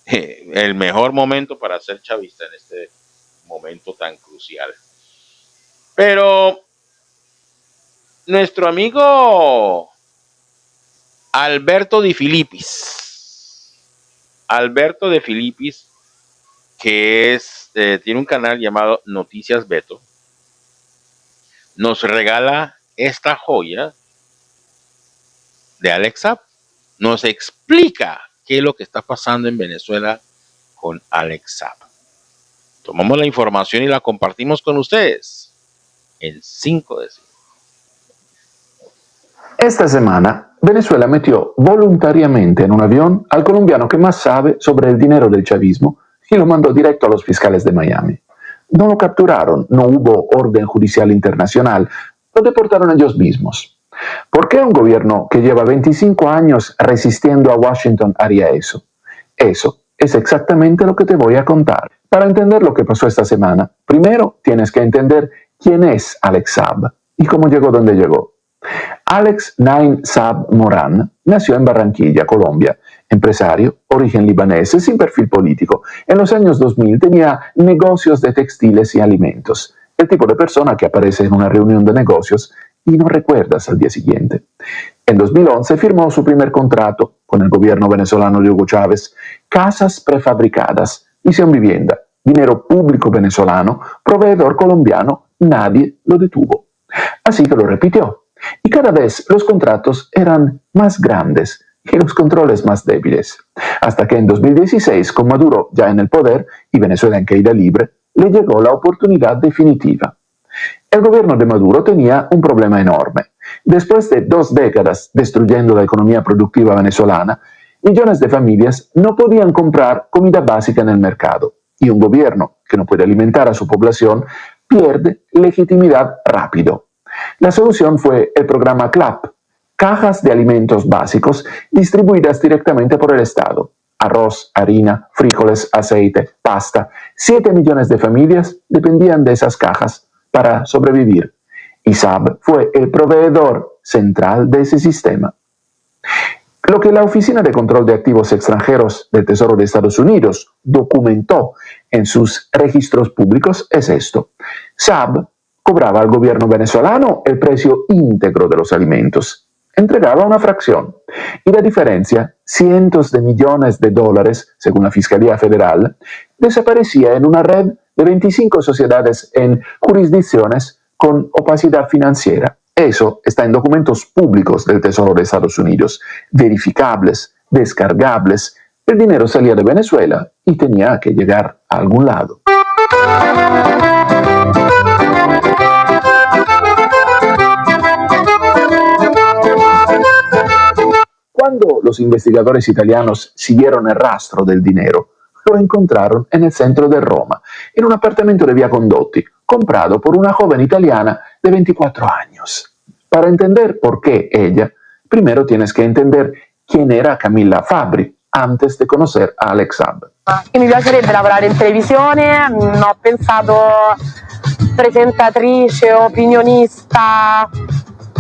El mejor momento para ser chavista en este momento tan crucial. Pero nuestro amigo Alberto de Filippis, que tiene un canal llamado Noticias Beto, nos regala esta joya de Alex Saab. Nos explica qué es lo que está pasando en Venezuela con Alex Saab. Tomamos la información y la compartimos con ustedes en 5 de 5. Esta semana, Venezuela metió voluntariamente en un avión al colombiano que más sabe sobre el dinero del chavismo y lo mandó directo a los fiscales de Miami. No lo capturaron, no hubo orden judicial internacional, lo deportaron ellos mismos. ¿Por qué un gobierno que lleva 25 años resistiendo a Washington haría eso? Eso es exactamente lo que te voy a contar. Para entender lo que pasó esta semana, primero tienes que entender quién es Alex Saab y cómo llegó donde llegó. Alex Naim Saab Moran nació en Barranquilla, Colombia, empresario, origen libanés, sin perfil político. En los años 2000 tenía negocios de textiles y alimentos, el tipo de persona que aparece en una reunión de negocios y no recuerdas al día siguiente. En 2011 firmó su primer contrato con el gobierno venezolano de Hugo Chávez, casas prefabricadas, visión vivienda, dinero público venezolano, proveedor colombiano, nadie lo detuvo. Así que lo repitió. Y cada vez los contratos eran más grandes y los controles más débiles. Hasta que en 2016, con Maduro ya en el poder y Venezuela en caída libre, le llegó la oportunidad definitiva. El gobierno de Maduro tenía un problema enorme. Después de 2 décadas destruyendo la economía productiva venezolana, millones de familias no podían comprar comida básica en el mercado, y un gobierno que no puede alimentar a su población pierde legitimidad rápido. La solución fue el programa CLAP, cajas de alimentos básicos distribuidas directamente por el Estado. Arroz, harina, frijoles, aceite, pasta. 7 millones de familias dependían de esas cajas para sobrevivir. Y Saab fue el proveedor central de ese sistema. Lo que la Oficina de Control de Activos Extranjeros del Tesoro de Estados Unidos documentó en sus registros públicos es esto. Saab cobraba al gobierno venezolano el precio íntegro de los alimentos, entregaba una fracción, y la diferencia, cientos de millones de dólares, según la Fiscalía Federal, desaparecía en una red de 25 sociedades en jurisdicciones con opacidad financiera. Eso está en documentos públicos del Tesoro de Estados Unidos, verificables, descargables. El dinero salía de Venezuela y tenía que llegar a algún lado. Cuando los investigadores italianos siguieron el rastro del dinero, lo encontraron en el centro de Roma, en un apartamento de Via Condotti, comprado por una joven italiana de 24 años. Para entender por qué ella, primero tienes que entender quién era Camilla Fabbri antes de conocer a Alex Saab. Mi piacerebbe lavorare in televisione, ho pensato presentatrice, opinionista,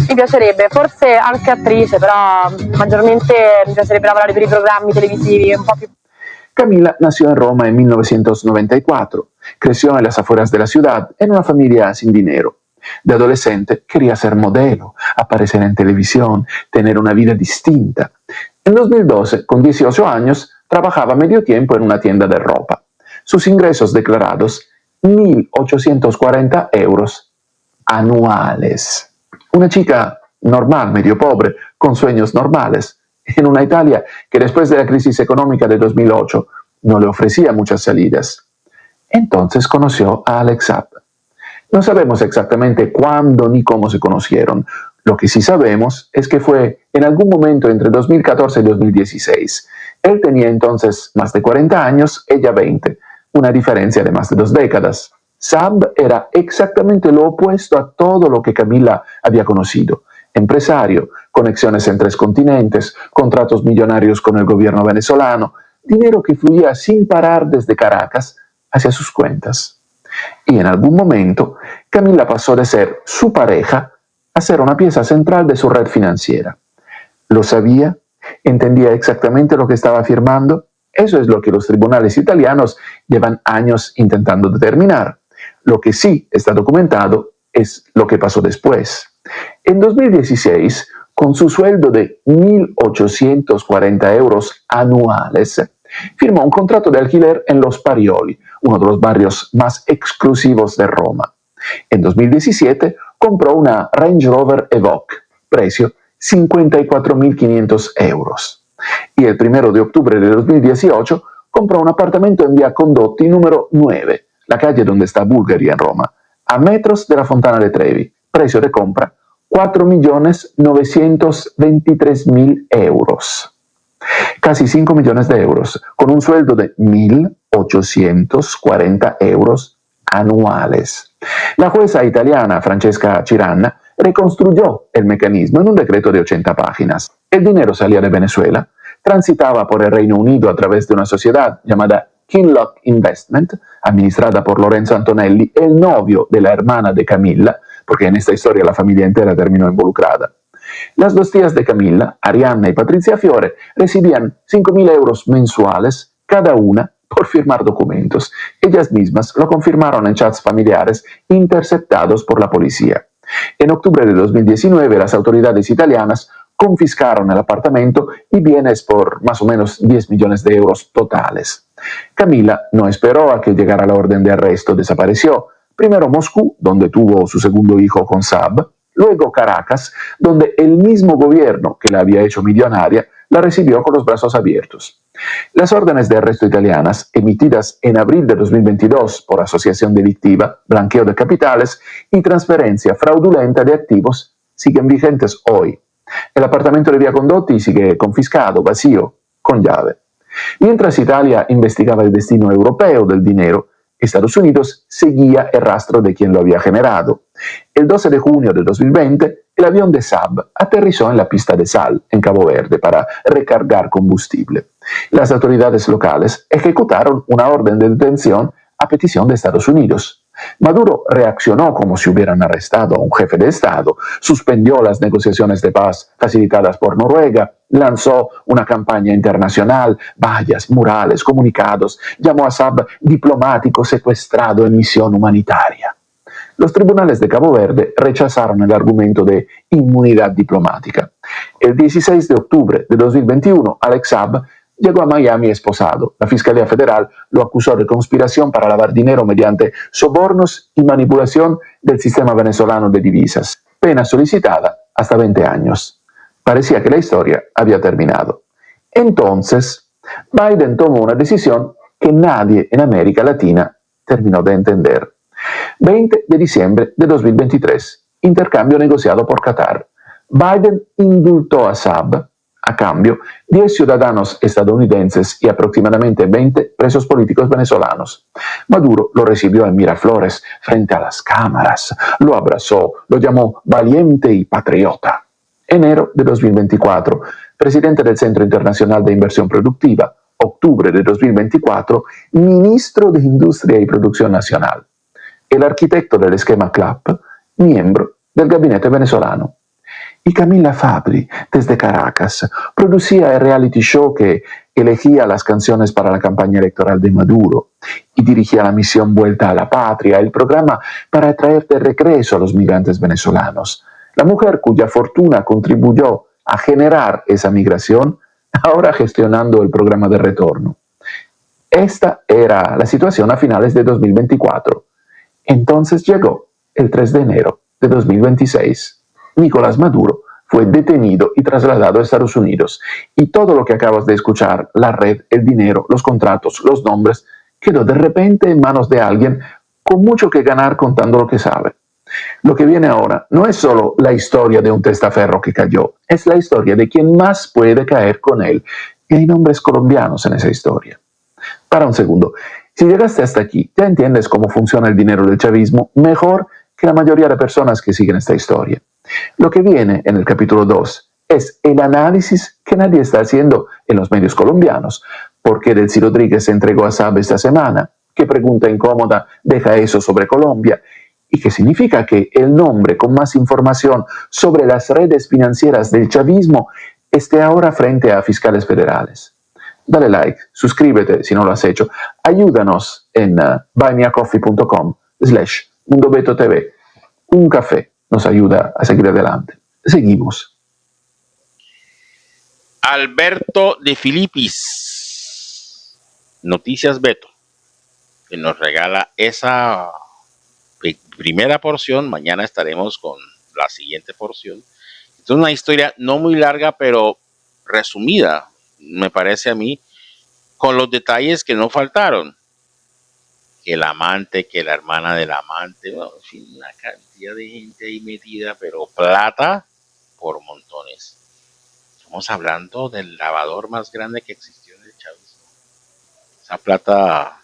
mi piacerebbe, forse anche attrice, però maggiormente mi piacerebbe lavorare per I programmi televisivi un po' più. Camilla nació en Roma en 1994. Creció en las afueras de la ciudad en una familia sin dinero. De adolescente quería ser modelo, aparecer en televisión, tener una vida distinta. En 2012, con 18 años, trabajaba medio tiempo en una tienda de ropa. Sus ingresos declarados, 1.840 euros anuales. Una chica normal, medio pobre, con sueños normales, en una Italia que después de la crisis económica de 2008 no le ofrecía muchas salidas. Entonces conoció a Alex Saab. No sabemos exactamente cuándo ni cómo se conocieron. Lo que sí sabemos es que fue en algún momento entre 2014 y 2016. Él tenía entonces más de 40 años, ella 20, una diferencia de más de 2 décadas. Saab era exactamente lo opuesto a todo lo que Camilla había conocido. Empresario, conexiones en 3 continentes, contratos millonarios con el gobierno venezolano, dinero que fluía sin parar desde Caracas hacia sus cuentas. Y en algún momento, Camilla pasó de ser su pareja a ser una pieza central de su red financiera. ¿Lo sabía? ¿Entendía exactamente lo que estaba firmando? Eso es lo que los tribunales italianos llevan años intentando determinar. Lo que sí está documentado es lo que pasó después. En 2016, con su sueldo de 1.840 euros anuales, firmó un contrato de alquiler en Los Parioli, uno de los barrios más exclusivos de Roma. En 2017 compró una Range Rover Evoque, precio 54.500 euros. Y el 1 de octubre de 2018 compró un apartamento en Via Condotti número 9, la calle donde está Bulgari en Roma, a metros de la Fontana de Trevi, precio de compra 4.923.000 euros. Casi 5 millones de euros, con un sueldo de 1.840 euros anuales. La jueza italiana Francesca Ciranna reconstruyó el mecanismo en un decreto de 80 páginas. El dinero salía de Venezuela, transitaba por el Reino Unido a través de una sociedad llamada Kinloch Investment, administrada por Lorenzo Antonelli, el novio de la hermana de Camilla, porque en esta historia la familia entera terminó involucrada. Las 2 tías de Camilla, Arianna y Patrizia Fiore, recibían 5.000 euros mensuales cada una por firmar documentos. Ellas mismas lo confirmaron en chats familiares interceptados por la policía. En octubre de 2019, las autoridades italianas confiscaron el apartamento y bienes por más o menos 10 millones de euros totales. Camilla no esperó a que llegara la orden de arresto, desapareció. Primero Moscú, donde tuvo su segundo hijo con Saab, luego Caracas, donde el mismo gobierno que la había hecho millonaria la recibió con los brazos abiertos. Las órdenes de arresto italianas, emitidas en abril de 2022 por asociación delictiva, blanqueo de capitales y transferencia fraudulenta de activos, siguen vigentes hoy. El apartamento de Via Condotti sigue confiscado, vacío. con llave. Mientras Italia investigaba el destino europeo del dinero, Estados Unidos seguía el rastro de quien lo había generado. El 12 de junio de 2020, el avión de Saab aterrizó en la pista de Sal, en Cabo Verde, para recargar combustible. Las autoridades locales ejecutaron una orden de detención a petición de Estados Unidos. Maduro reaccionó como si hubieran arrestado a un jefe de Estado, suspendió las negociaciones de paz facilitadas por Noruega, lanzó una campaña internacional, vallas, murales, comunicados, llamó a Saab diplomático secuestrado en misión humanitaria. Los tribunales de Cabo Verde rechazaron el argumento de inmunidad diplomática. El 16 de octubre de 2021, Alex Saab llegó a Miami esposado. La Fiscalía Federal lo acusó de conspiración para lavar dinero mediante sobornos y manipulación del sistema venezolano de divisas. Pena solicitada hasta 20 años. Parecía que la historia había terminado. Entonces, Biden tomó una decisión que nadie en América Latina terminó de entender. 20 de diciembre de 2023, intercambio negociado por Qatar. Biden indultó a Saab, a cambio 10 ciudadanos estadounidenses y aproximadamente 20 presos políticos venezolanos. Maduro lo recibió en Miraflores, frente a las cámaras, lo abrazó, lo llamó valiente y patriota. Enero de 2024, presidente del Centro Internacional de Inversión Productiva. Octubre de 2024, ministro de Industria y Producción Nacional. El arquitecto del esquema CLAP, miembro del gabinete venezolano. Y Camila Fabri, desde Caracas, producía el reality show que elegía las canciones para la campaña electoral de Maduro y dirigía la misión Vuelta a la Patria, el programa para atraer de regreso a los migrantes venezolanos. La mujer cuya fortuna contribuyó a generar esa migración, ahora gestionando el programa de retorno. Esta era la situación a finales de 2024. Entonces llegó el 3 de enero de 2026. Nicolás Maduro fue detenido y trasladado a Estados Unidos. Y todo lo que acabas de escuchar, la red, el dinero, los contratos, los nombres, quedó de repente en manos de alguien con mucho que ganar contando lo que sabe. Lo que viene ahora no es solo la historia de un testaferro que cayó, es la historia de quien más puede caer con él. Y hay nombres colombianos en esa historia. Para un segundo, si llegaste hasta aquí, ya entiendes cómo funciona el dinero del chavismo mejor que la mayoría de personas que siguen esta historia. Lo que viene en el capítulo 2 es el análisis que nadie está haciendo en los medios colombianos. ¿Por qué Delcy Rodríguez se entregó a Saab esta semana? ¿Qué pregunta incómoda deja eso sobre Colombia? ¿Y qué significa que el nombre con más información sobre las redes financieras del chavismo esté ahora frente a fiscales federales? Dale like, suscríbete si no lo has hecho. Ayúdanos en buymeacoffee.com/MundoBetoTV. Un café nos ayuda a seguir adelante. Seguimos. Alberto de Filipis, Noticias Beto, que nos regala esa primera porción. Mañana estaremos con la siguiente porción. Es una historia no muy larga, pero resumida, me parece a mí, con los detalles que no faltaron. Que el amante, que la hermana del amante, bueno, en fin, una cantidad de gente ahí metida, pero plata por montones. Estamos hablando del lavador más grande que existió en el chavismo. Esa plata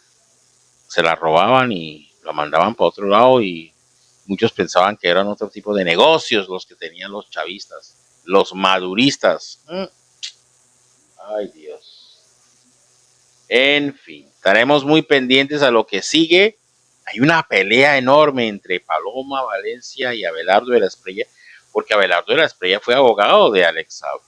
se la robaban y la mandaban para otro lado, y muchos pensaban que eran otro tipo de negocios los que tenían los chavistas, los maduristas. Ay, Dios. En fin, estaremos muy pendientes a lo que sigue. Hay una pelea enorme entre Paloma Valencia y Abelardo de la Espriella, porque Abelardo de la Espriella fue abogado de Alex Saab.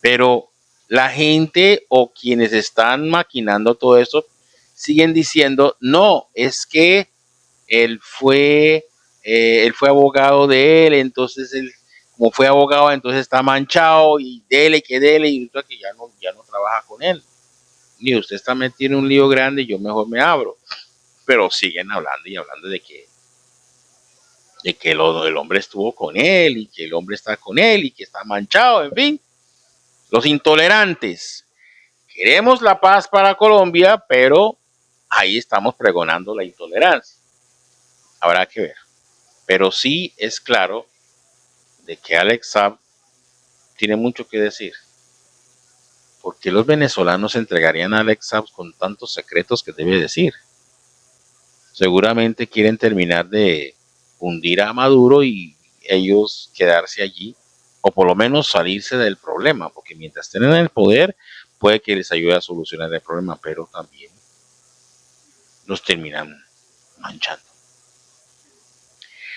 Pero la gente o quienes están maquinando todo esto siguen diciendo, no, es que él fue abogado de él, entonces él, como fue abogado, entonces está manchado, y dele, y resulta que ya no trabaja con él. Y usted está metido en un lío grande, yo mejor me abro. Pero siguen hablando y hablando de que el hombre estuvo con él, y que el hombre está con él, y que está manchado, en fin. Los intolerantes. Queremos la paz para Colombia, pero ahí estamos pregonando la intolerancia. Habrá que ver. Pero sí es claro de que Alex Saab tiene mucho que decir. ¿por qué los venezolanos entregarían a Alex Saab con tantos secretos que debe decir? Seguramente quieren terminar de hundir a Maduro y ellos quedarse allí, o por lo menos salirse del problema, porque mientras estén en el poder puede que les ayude a solucionar el problema, pero también los terminan manchando.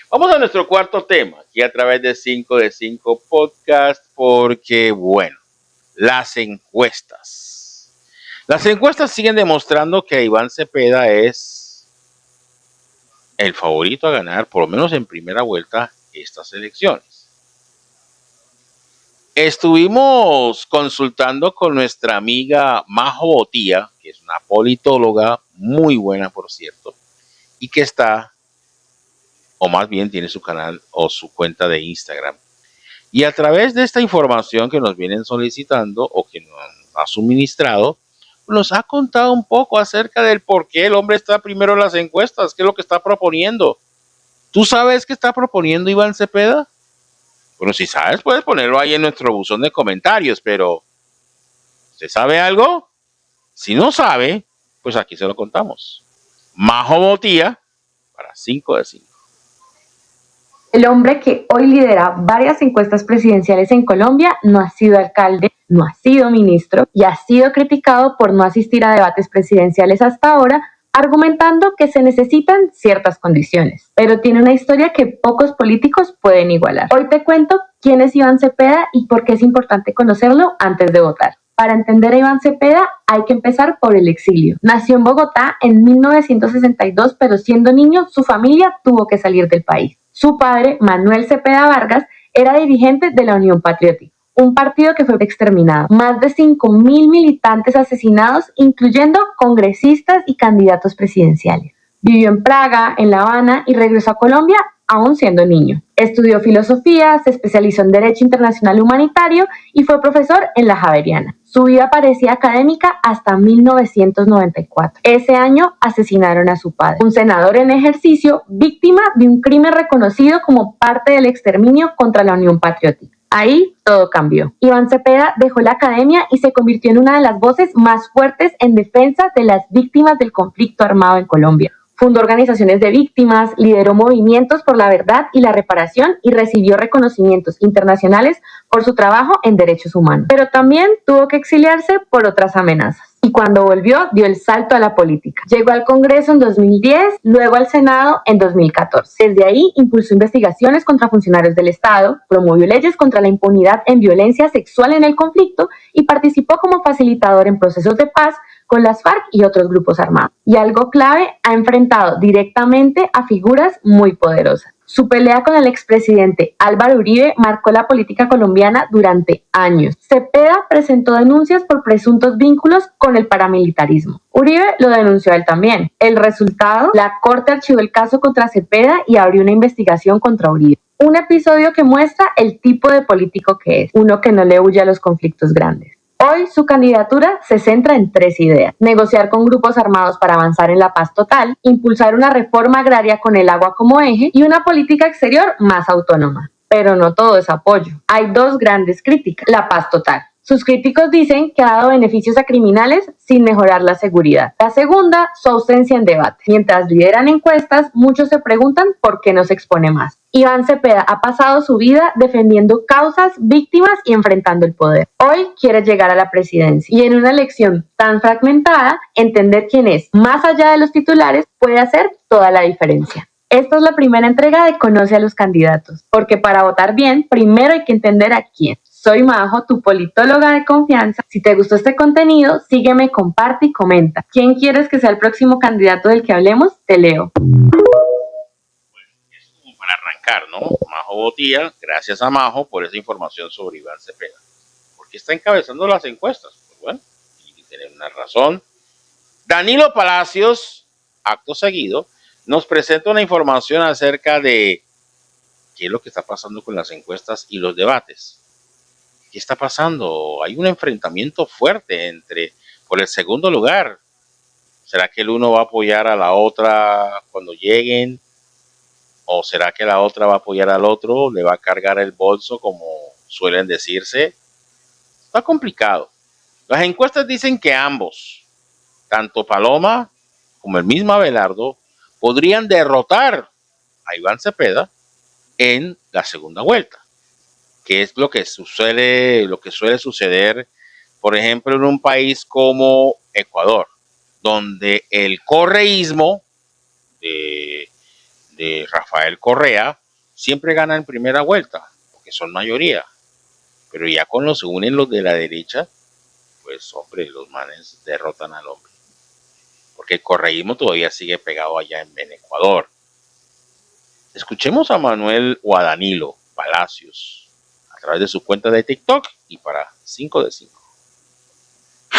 Vamos a nuestro cuarto tema, aquí a través de 5 de 5 Podcast, porque bueno, las encuestas. Las encuestas siguen demostrando que Iván Cepeda es el favorito a ganar, por lo menos en primera vuelta, estas elecciones. Estuvimos consultando con nuestra amiga Majo Botía, que es una politóloga muy buena, por cierto, y que está, o más bien tiene su canal o su cuenta de Instagram. Y a través de esta información que nos vienen solicitando o que nos ha suministrado, nos ha contado un poco acerca del por qué el hombre está primero en las encuestas, qué es lo que está proponiendo. ¿Tú sabes qué está proponiendo Iván Cepeda? Bueno, si sabes, puedes ponerlo ahí en nuestro buzón de comentarios, pero ¿usted sabe algo? Si no sabe, pues aquí se lo contamos. Majo Botía para 5 de 5. El hombre que hoy lidera varias encuestas presidenciales en Colombia no ha sido alcalde, no ha sido ministro y ha sido criticado por no asistir a debates presidenciales hasta ahora, argumentando que se necesitan ciertas condiciones, pero tiene una historia que pocos políticos pueden igualar. Hoy te cuento quién es Iván Cepeda y por qué es importante conocerlo antes de votar. Para entender a Iván Cepeda hay que empezar por el exilio. Nació en Bogotá en 1962, pero siendo niño su familia tuvo que salir del país. Su padre, Manuel Cepeda Vargas, era dirigente de la Unión Patriótica, un partido que fue exterminado. Más de 5.000 militantes asesinados, incluyendo congresistas y candidatos presidenciales. Vivió en Praga, en La Habana y regresó a Colombia aún siendo niño. Estudió filosofía, se especializó en Derecho Internacional Humanitario y fue profesor en la Javeriana. Su vida parecía académica hasta 1994. Ese año asesinaron a su padre, un senador en ejercicio, víctima de un crimen reconocido como parte del exterminio contra la Unión Patriótica. Ahí todo cambió. Iván Cepeda dejó la academia y se convirtió en una de las voces más fuertes en defensa de las víctimas del conflicto armado en Colombia. Fundó organizaciones de víctimas, lideró movimientos por la verdad y la reparación y recibió reconocimientos internacionales por su trabajo en derechos humanos. Pero también tuvo que exiliarse por otras amenazas. Y cuando volvió, dio el salto a la política. Llegó al Congreso en 2010, luego al Senado en 2014. Desde ahí impulsó investigaciones contra funcionarios del Estado, promovió leyes contra la impunidad en violencia sexual en el conflicto y participó como facilitador en procesos de paz con las FARC y otros grupos armados. Y algo clave, ha enfrentado directamente a figuras muy poderosas. Su pelea con el expresidente Álvaro Uribe marcó la política colombiana durante años. Cepeda presentó denuncias por presuntos vínculos con el paramilitarismo. Uribe lo denunció a él también. El resultado, la Corte archivó el caso contra Cepeda y abrió una investigación contra Uribe. Un episodio que muestra el tipo de político que es, uno que no le huye a los conflictos grandes. Hoy su candidatura se centra en 3 ideas: negociar con grupos armados para avanzar en la paz total, impulsar una reforma agraria con el agua como eje y una política exterior más autónoma. Pero no todo es apoyo. Hay 2 grandes críticas: la paz total. Sus críticos dicen que ha dado beneficios a criminales sin mejorar la seguridad. La segunda, su ausencia en debate. Mientras lideran encuestas, muchos se preguntan por qué no se expone más. Iván Cepeda ha pasado su vida defendiendo causas, víctimas y enfrentando el poder. Hoy quiere llegar a la presidencia y en una elección tan fragmentada, entender quién es, más allá de los titulares, puede hacer toda la diferencia. Esta es la primera entrega de Conoce a los candidatos, porque para votar bien, primero hay que entender a quién. Soy Majo, tu politóloga de confianza. Si te gustó este contenido, sígueme, comparte y comenta. ¿Quién quieres que sea el próximo candidato del que hablemos? Te leo. Es como para arrancar, ¿no? Majo Botía, gracias a Majo por esa información sobre Iván Cepeda. ¿Por qué está encabezando las encuestas? Pues bueno, y tiene una razón. Danilo Palacios, acto seguido, nos presenta una información acerca de qué es lo que está pasando con las encuestas y los debates. ¿Qué está pasando? Hay un enfrentamiento fuerte por el segundo lugar. ¿Será que el uno va a apoyar a la otra cuando lleguen? ¿O será que la otra va a apoyar al otro? ¿Le va a cargar el bolso como suelen decirse? Está complicado. Las encuestas dicen que ambos, tanto Paloma como el mismo Abelardo, podrían derrotar a Iván Cepeda en la segunda vuelta, que es lo que suele suceder, por ejemplo, en un país como Ecuador, donde el correísmo de Rafael Correa siempre gana en primera vuelta, porque son mayoría. Pero ya cuando se unen los de la derecha, pues hombre, los manes derrotan al hombre. Porque el correísmo todavía sigue pegado allá en Ecuador. Escuchemos a Manuel o a Danilo Palacios a través de su cuenta de TikTok y para 5 de 5.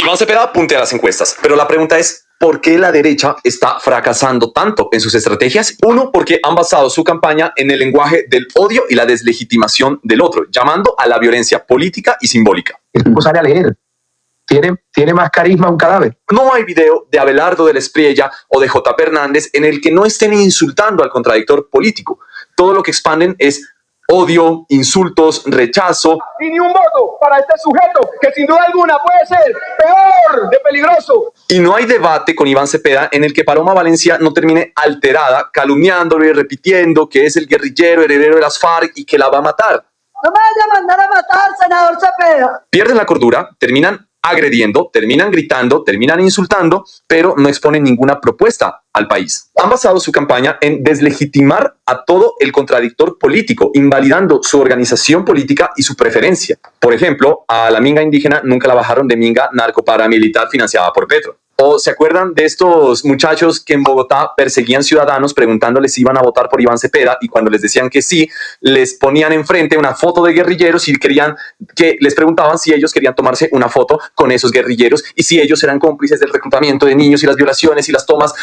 Iván Cepeda puntea las encuestas, pero la pregunta es, ¿por qué la derecha está fracasando tanto en sus estrategias? Uno, porque han basado su campaña en el lenguaje del odio y la deslegitimación del otro, llamando a la violencia política y simbólica. El tipo sale a leer. Tiene más carisma un cadáver. No hay video de Abelardo del Espriella o de J. Hernández en el que no estén insultando al contradictor político. Todo lo que expanden es odio, insultos, rechazo. Y ni un voto para este sujeto, que sin duda alguna puede ser peor de peligroso. Y no hay debate con Iván Cepeda en el que Paloma Valencia no termine alterada, calumniándolo y repitiendo que es el guerrillero heredero de las FARC y que la va a matar. No me vaya a mandar a matar, senador Cepeda. Pierden la cordura, terminan agrediendo, terminan gritando, terminan insultando, pero no exponen ninguna propuesta al país. Han basado su campaña en deslegitimar a todo el contradictor político, invalidando su organización política y su preferencia. Por ejemplo, a la minga indígena nunca la bajaron de minga narcoparamilitar financiada por Petro. ¿O se acuerdan de estos muchachos que en Bogotá perseguían ciudadanos preguntándoles si iban a votar por Iván Cepeda y cuando les decían que sí, les ponían enfrente una foto de guerrilleros y les preguntaban si ellos querían tomarse una foto con esos guerrilleros y si ellos eran cómplices del reclutamiento de niños y las violaciones y las tomas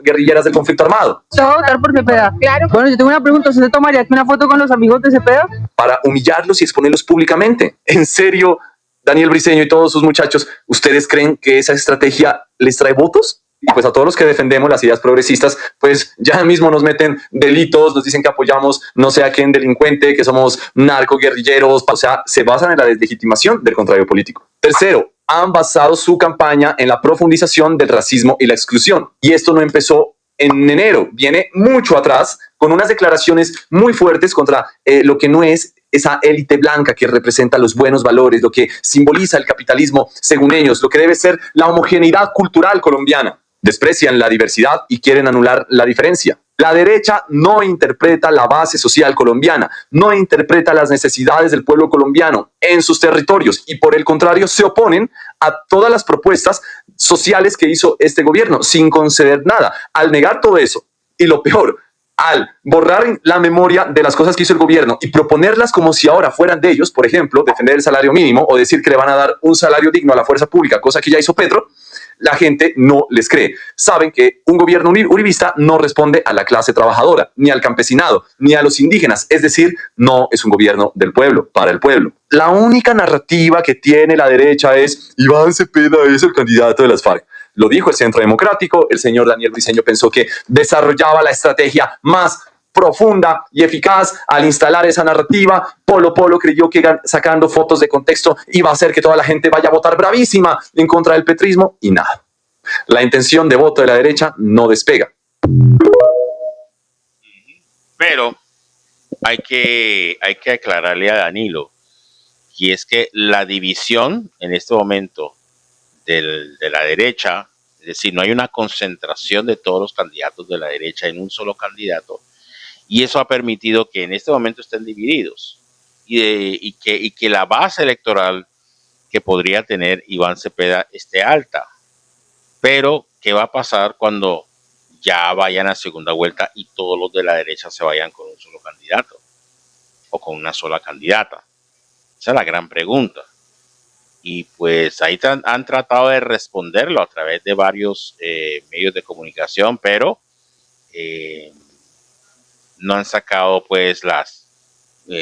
guerrilleras del conflicto armado? ¿Se va a votar por Cepeda? Claro. Bueno, yo tengo una pregunta. ¿Se tomaría aquí una foto con los amigos de Cepeda? Para humillarlos y exponerlos públicamente. ¿En serio, Daniel Briceño y todos sus muchachos, ustedes creen que esa estrategia les trae votos? Y pues a todos los que defendemos las ideas progresistas, pues ya mismo nos meten delitos, nos dicen que apoyamos no sé a quién delincuente, que somos narcoguerrilleros, o sea, se basan en la deslegitimación del contrario político. Tercero, han basado su campaña en la profundización del racismo y la exclusión. Y esto no empezó en enero, viene mucho atrás, con unas declaraciones muy fuertes contra lo que no es esa élite blanca que representa los buenos valores, lo que simboliza el capitalismo según ellos, lo que debe ser la homogeneidad cultural colombiana. Desprecian la diversidad y quieren anular la diferencia. La derecha no interpreta la base social colombiana, no interpreta las necesidades del pueblo colombiano en sus territorios y por el contrario se oponen a todas las propuestas sociales que hizo este gobierno sin conceder nada. Al negar todo eso y lo peor, al borrar la memoria de las cosas que hizo el gobierno y proponerlas como si ahora fueran de ellos, por ejemplo, defender el salario mínimo o decir que le van a dar un salario digno a la fuerza pública, cosa que ya hizo Petro, la gente no les cree. Saben que un gobierno uribista no responde a la clase trabajadora, ni al campesinado, ni a los indígenas. Es decir, no es un gobierno del pueblo, para el pueblo. La única narrativa que tiene la derecha es Iván Cepeda es el candidato de las FARC. Lo dijo el Centro Democrático, el señor Daniel Briceño pensó que desarrollaba la estrategia más profunda y eficaz al instalar esa narrativa. Polo creyó que sacando fotos de contexto iba a hacer que toda la gente vaya a votar bravísima en contra del petrismo y nada. La intención de voto de la derecha no despega. Pero hay que aclararle a Danilo, y es que la división en este momento de la derecha, es decir, no hay una concentración de todos los candidatos de la derecha en un solo candidato, y eso ha permitido que en este momento estén divididos y que la base electoral que podría tener Iván Cepeda esté alta. Pero, ¿qué va a pasar cuando ya vayan a segunda vuelta y todos los de la derecha se vayan con un solo candidato o con una sola candidata? Esa es la gran pregunta. Y pues ahí han tratado de responderlo a través de varios medios de comunicación, pero no han sacado pues las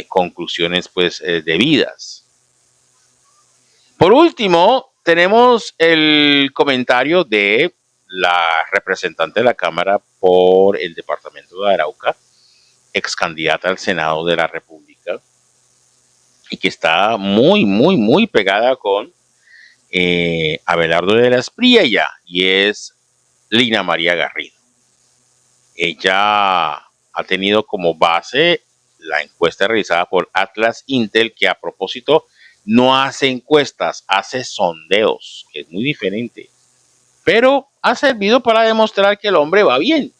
conclusiones pues debidas. Por último, tenemos el comentario de la representante de la Cámara por el departamento de Arauca, ex candidata al Senado de la República, y que está muy pegada con Abelardo de la Espriella, y es Lina María Garrido. Ella ha tenido como base la encuesta realizada por Atlas Intel, que a propósito no hace encuestas, hace sondeos, que es muy diferente, pero ha servido para demostrar que el hombre va bien,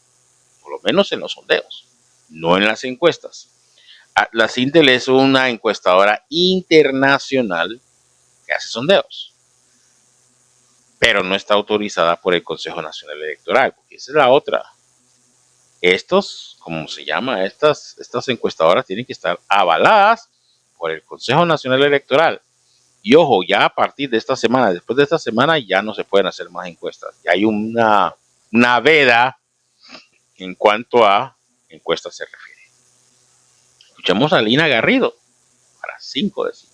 por lo menos en los sondeos, no en las encuestas. Atlas Intel es una encuestadora internacional que hace sondeos, pero no está autorizada por el Consejo Nacional Electoral, porque esa es la otra. Estos, como se llama, estas encuestadoras tienen que estar avaladas por el Consejo Nacional Electoral. Y ojo, ya a partir de esta semana, después de esta semana, ya no se pueden hacer más encuestas. Ya hay una veda en cuanto a encuestas se refiere. Escuchamos a Lina Garrido para 5 de 5.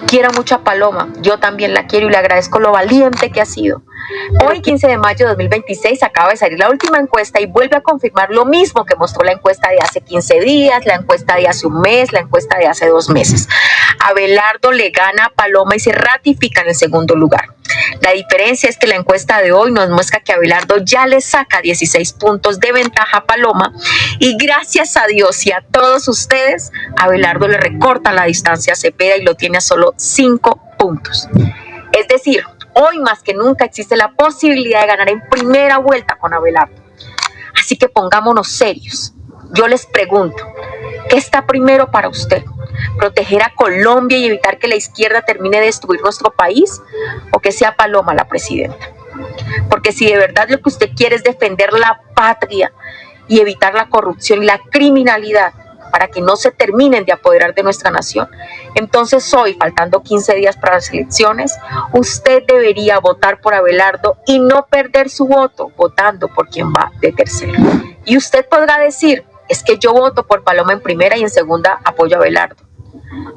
Quiero mucho a Paloma, yo también la quiero y le agradezco lo valiente que ha sido. Hoy, 15 de mayo de 2026, acaba de salir la última encuesta y vuelve a confirmar lo mismo que mostró la encuesta de hace 15 días, la encuesta de hace un mes, la encuesta de hace 2 meses. Abelardo le gana a Paloma y se ratifica en el segundo lugar. La diferencia es que la encuesta de hoy nos muestra que Abelardo ya le saca 16 puntos de ventaja a Paloma y gracias a Dios y a todos ustedes, Abelardo le recorta la distancia a Cepeda y lo tiene a solo 5 puntos. Es decir, hoy más que nunca existe la posibilidad de ganar en primera vuelta con Abelardo. Así que pongámonos serios. Yo les pregunto, ¿qué está primero para usted? ¿Proteger a Colombia y evitar que la izquierda termine de destruir nuestro país? ¿O que sea Paloma la presidenta? Porque si de verdad lo que usted quiere es defender la patria y evitar la corrupción y la criminalidad para que no se terminen de apoderar de nuestra nación, entonces hoy, faltando 15 días para las elecciones, usted debería votar por Abelardo y no perder su voto votando por quien va de tercero. Y usted podrá decir, es que yo voto por Paloma en primera y en segunda apoyo a Abelardo.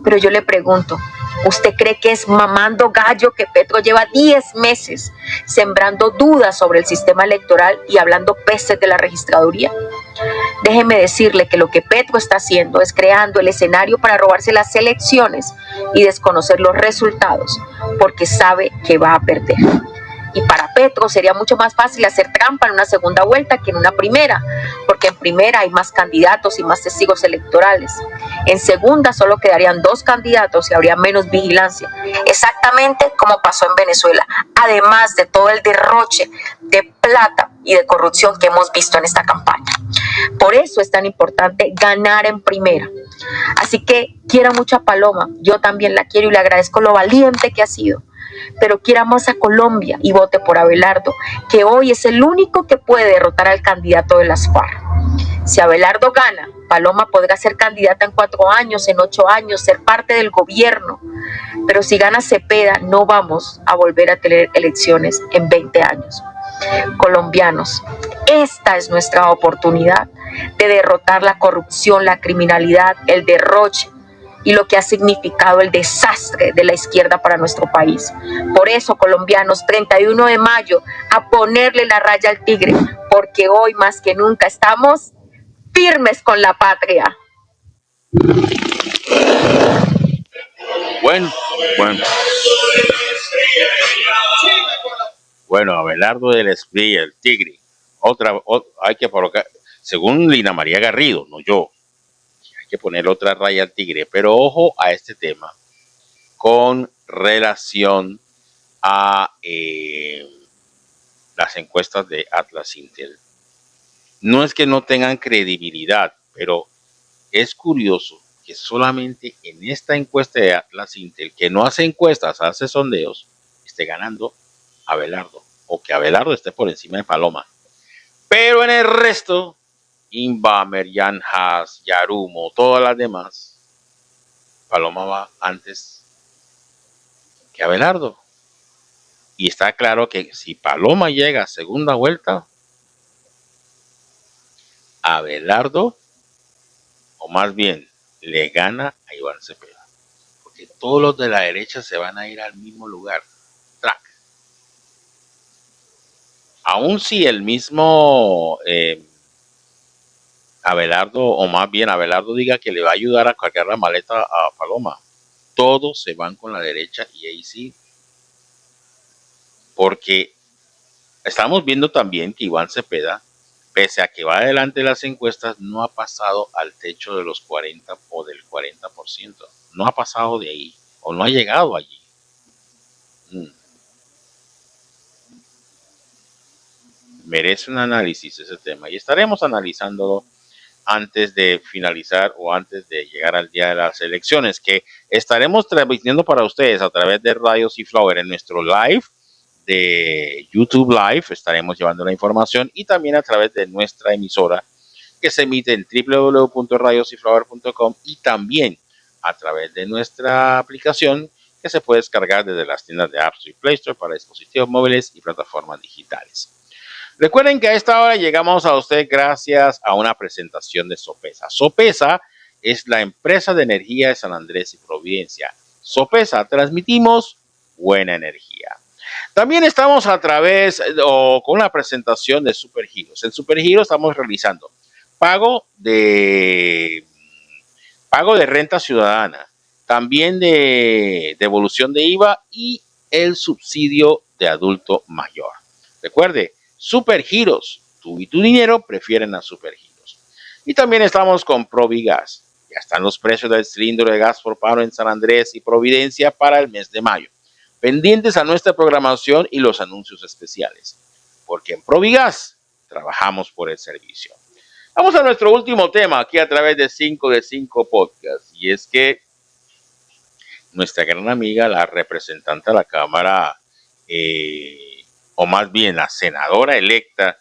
Pero yo le pregunto, ¿usted cree que es mamando gallo que Petro lleva 10 meses sembrando dudas sobre el sistema electoral y hablando pestes de la registraduría? Déjeme decirle que lo que Petro está haciendo es creando el escenario para robarse las elecciones y desconocer los resultados, porque sabe que va a perder. Y para Petro sería mucho más fácil hacer trampa en una segunda vuelta que en una primera, porque en primera hay más candidatos y más testigos electorales. En segunda solo quedarían 2 candidatos y habría menos vigilancia, exactamente como pasó en Venezuela, además de todo el derroche de plata y de corrupción que hemos visto en esta campaña. Por eso es tan importante ganar en primera. Así que quiero mucho a Paloma, yo también la quiero y le agradezco lo valiente que ha sido. Pero quiera más a Colombia y vote por Abelardo, que hoy es el único que puede derrotar al candidato de las FARC. Si Abelardo gana, Paloma podrá ser candidata en 4 años, en 8 años, ser parte del gobierno. Pero si gana Cepeda, no vamos a volver a tener elecciones en 20 años. Colombianos, esta es nuestra oportunidad de derrotar la corrupción, la criminalidad, el derroche y lo que ha significado el desastre de la izquierda para nuestro país. Por eso, colombianos, 31 de mayo, a ponerle la raya al tigre, porque hoy más que nunca estamos firmes con la patria. Bueno, Abelardo de la Espriella, el tigre. Hay que colocar, según Lina María Garrido, no yo, hay que poner otra raya al tigre. Pero ojo a este tema con relación a las encuestas de Atlas Intel. No es que no tengan credibilidad, pero es curioso que solamente en esta encuesta de Atlas Intel, que no hace encuestas, hace sondeos, esté ganando Abelardo, o que Abelardo esté por encima de Paloma. Pero en el resto, Inbamer, Jan Haas, Yarumo, todas las demás, Paloma va antes que Abelardo. Y está claro que si Paloma llega a segunda vuelta, Abelardo, o más bien, le gana a Iván Cepeda. Porque todos los de la derecha se van a ir al mismo lugar. Track. Aún si el mismo Abelardo, o más bien Abelardo diga que le va a ayudar a cargar la maleta a Paloma, todos se van con la derecha y ahí sí porque estamos viendo también que Iván Cepeda, pese a que va adelante en las encuestas, no ha pasado al techo de los 40 o del 40%. No ha pasado de ahí o no ha llegado allí. Merece un análisis ese tema y estaremos analizándolo antes de finalizar o antes de llegar al día de las elecciones, que estaremos transmitiendo para ustedes a través de Radio Ciflower en nuestro live de YouTube Live. Estaremos llevando la información y también a través de nuestra emisora que se emite en www.radiociflower.com y también a través de nuestra aplicación que se puede descargar desde las tiendas de App Store y Play Store para dispositivos móviles y plataformas digitales. Recuerden que a esta hora llegamos a usted gracias a una presentación de Sopesa. Sopesa es la empresa de energía de San Andrés y Providencia. Sopesa, transmitimos buena energía. También estamos a través o con la presentación de Supergiros. En Supergiros estamos realizando pago de renta ciudadana, también de devolución de IVA y el subsidio de adulto mayor. Recuerde, Supergiros, tú y tu dinero prefieren a Supergiros. Y también estamos con Provigas. Ya están los precios del cilindro de gas propano en San Andrés y Providencia para el mes de mayo. Pendientes a nuestra programación y los anuncios especiales, porque en Provigas trabajamos por el servicio. Vamos a nuestro último tema aquí a través de 5 de 5 Podcast, y es que nuestra gran amiga, la representante de la Cámara, o más bien la senadora electa,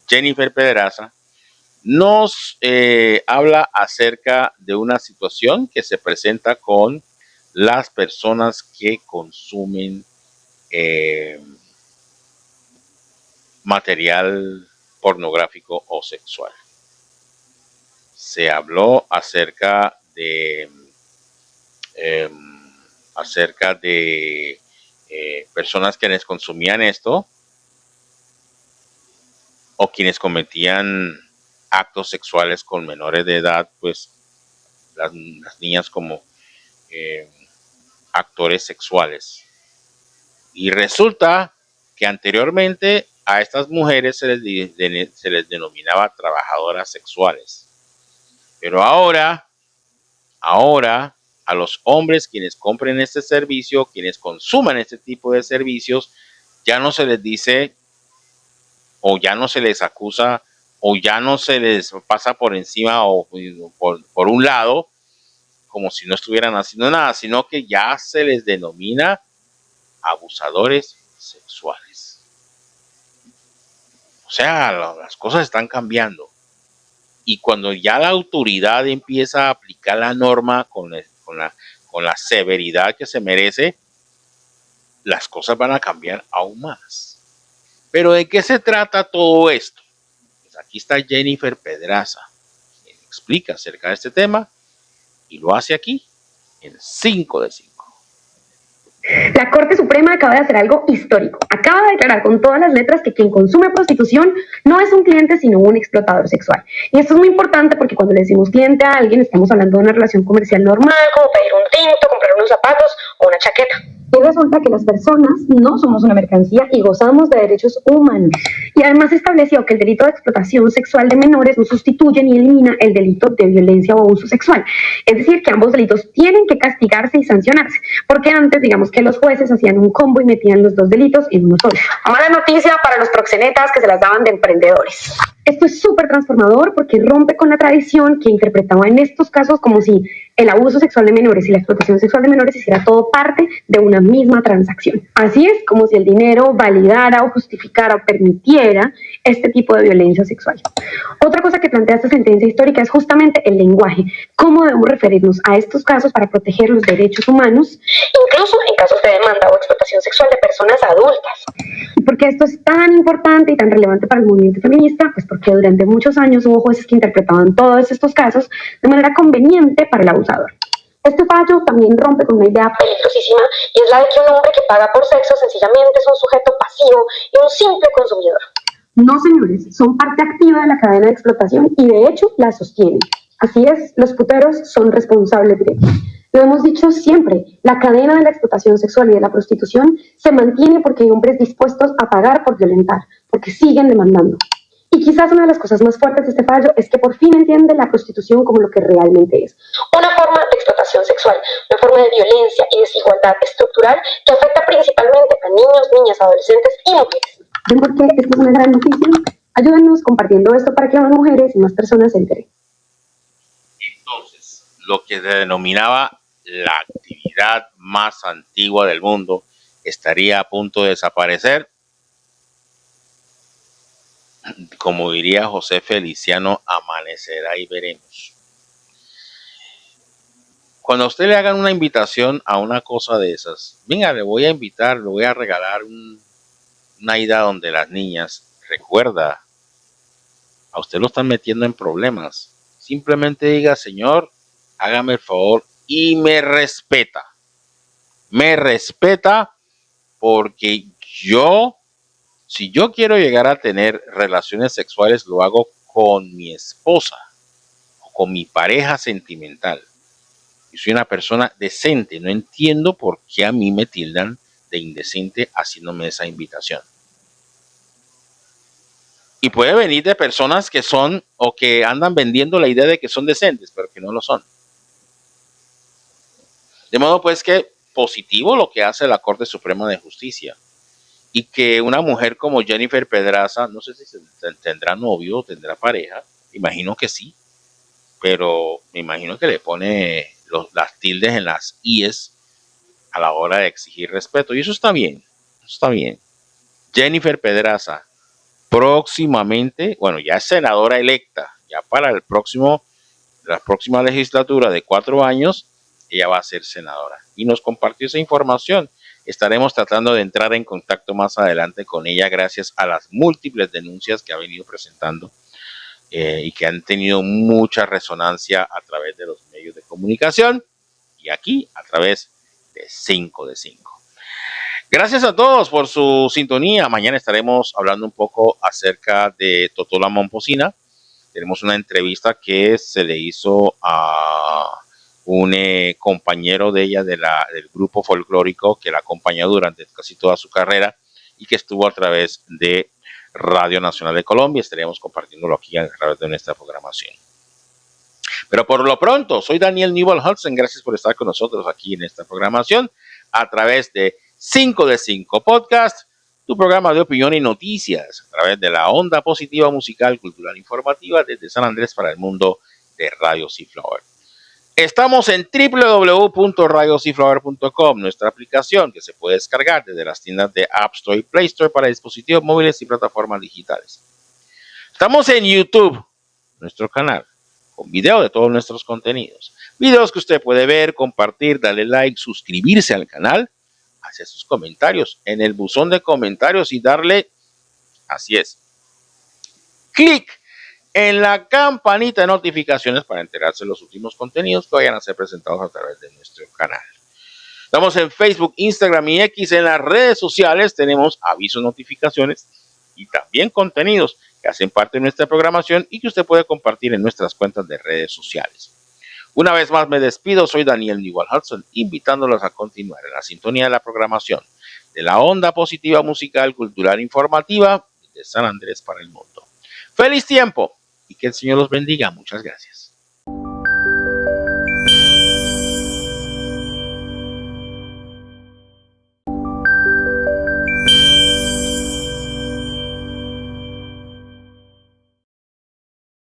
Jennifer Pedraza, nos habla acerca de una situación que se presenta con las personas que consumen material pornográfico o sexual. Se habló acerca de personas quienes consumían esto o quienes cometían actos sexuales con menores de edad, pues las niñas como actores sexuales. Y resulta que anteriormente a estas mujeres se les denominaba trabajadoras sexuales. Pero ahora a los hombres quienes compren este servicio, quienes consuman este tipo de servicios, ya no se les dice o ya no se les acusa o ya no se les pasa por encima o por un lado como si no estuvieran haciendo nada, sino que ya se les denomina abusadores sexuales. O sea, las cosas están cambiando. Y cuando ya la autoridad empieza a aplicar la norma con la severidad que se merece, las cosas van a cambiar aún más. Pero ¿de qué se trata todo esto? Pues aquí está Jennifer Pedraza, quien explica acerca de este tema y lo hace aquí en 5 de 5. La Corte Suprema acaba de hacer algo histórico. Acaba de declarar con todas las letras que quien consume prostitución no es un cliente, sino un explotador sexual. Y esto es muy importante porque cuando le decimos cliente a alguien, estamos hablando de una relación comercial normal, como pedir un tinto, comprar unos zapatos o una chaqueta. Y resulta que las personas no somos una mercancía y gozamos de derechos humanos. Y además estableció que el delito de explotación sexual de menores no sustituye ni elimina el delito de violencia o abuso sexual. Es decir, que ambos delitos tienen que castigarse y sancionarse. Porque antes, digamos que los jueces hacían un combo y metían los dos delitos en uno solo. Mala noticia para los proxenetas que se las daban de emprendedores. Esto es súper transformador porque rompe con la tradición que interpretaba en estos casos como si el abuso sexual de menores y la explotación sexual de menores hiciera todo parte de una misma transacción. Así es como si el dinero validara o justificara o permitiera este tipo de violencia sexual. Otra cosa que plantea esta sentencia histórica es justamente el lenguaje. ¿Cómo debemos referirnos a estos casos para proteger los derechos humanos, incluso en casos de demanda o explotación sexual de personas adultas? ¿Por qué esto es tan importante y tan relevante para el movimiento feminista? Pues porque durante muchos años hubo jueces que interpretaban todos estos casos de manera conveniente para el abusador. Este fallo también rompe con una idea peligrosísima y es la de que un hombre que paga por sexo sencillamente es un sujeto pasivo y un simple consumidor. No, señores, son parte activa de la cadena de explotación y de hecho la sostienen. Así es, los puteros son responsables directos. Lo hemos dicho siempre, la cadena de la explotación sexual y de la prostitución se mantiene porque hay hombres dispuestos a pagar por violentar, porque siguen demandando. Y quizás una de las cosas más fuertes de este fallo es que por fin entiende la prostitución como lo que realmente es. Una forma de explotación sexual, una forma de violencia y desigualdad estructural que afecta principalmente a niños, niñas, adolescentes y mujeres. ¿Ven por qué esta es una gran noticia? Ayúdanos compartiendo esto para que más mujeres y más personas se enteren. Entonces, lo que se denominaba la actividad más antigua del mundo estaría a punto de desaparecer. Como diría José Feliciano, amanecerá y veremos. Cuando a usted le hagan una invitación a una cosa de esas, venga, le voy a invitar, le voy a regalar una ida donde las niñas, recuerda, a usted lo están metiendo en problemas. Simplemente diga, señor, hágame el favor y me respeta. Me respeta porque si yo quiero llegar a tener relaciones sexuales, lo hago con mi esposa o con mi pareja sentimental. Yo soy una persona decente. No entiendo por qué a mí me tildan de indecente haciéndome esa invitación. Y puede venir de personas que son o que andan vendiendo la idea de que son decentes, pero que no lo son. De modo pues que positivo lo que hace la Corte Suprema de Justicia. Y que una mujer como Jennifer Pedraza, no sé si tendrá novio o tendrá pareja, imagino que sí, pero me imagino que le pone las tildes en las IES a la hora de exigir respeto. Y eso está bien, está bien. Jennifer Pedraza, próximamente, bueno, ya es senadora electa, ya para la próxima legislatura de 4 años, ella va a ser senadora. Y nos compartió esa información. Estaremos tratando de entrar en contacto más adelante con ella gracias a las múltiples denuncias que ha venido presentando y que han tenido mucha resonancia a través de los medios de comunicación y aquí a través de 5 de 5. Gracias a todos por su sintonía. Mañana estaremos hablando un poco acerca de Totola Momposina. Tenemos una entrevista que se le hizo a un compañero de ella del grupo folclórico que la acompañó durante casi toda su carrera y que estuvo a través de Radio Nacional de Colombia. Estaríamos compartiéndolo aquí a través de nuestra programación. Pero por lo pronto, soy Daniel Newell Hudson. Gracias por estar con nosotros aquí en esta programación a través de 5 de 5 Podcast, tu programa de opinión y noticias a través de la onda positiva musical, cultural, informativa desde San Andrés para el mundo de Radio Seaflower. Estamos en www.radioseaflower.com, nuestra aplicación que se puede descargar desde las tiendas de App Store y Play Store para dispositivos móviles y plataformas digitales. Estamos en YouTube, nuestro canal, con video de todos nuestros contenidos. Videos que usted puede ver, compartir, darle like, suscribirse al canal, hacer sus comentarios en el buzón de comentarios y darle, así es, clic en la campanita de notificaciones para enterarse de los últimos contenidos que vayan a ser presentados a través de nuestro canal. Estamos en Facebook, Instagram y X. En las redes sociales tenemos avisos, notificaciones y también contenidos que hacen parte de nuestra programación y que usted puede compartir en nuestras cuentas de redes sociales. Una vez más me despido, soy Daniel Newell Hudson, invitándolos a continuar en la sintonía de la programación de la onda positiva musical, cultural, informativa de San Andrés para el mundo. ¡Feliz tiempo! Y que el Señor los bendiga. Muchas gracias.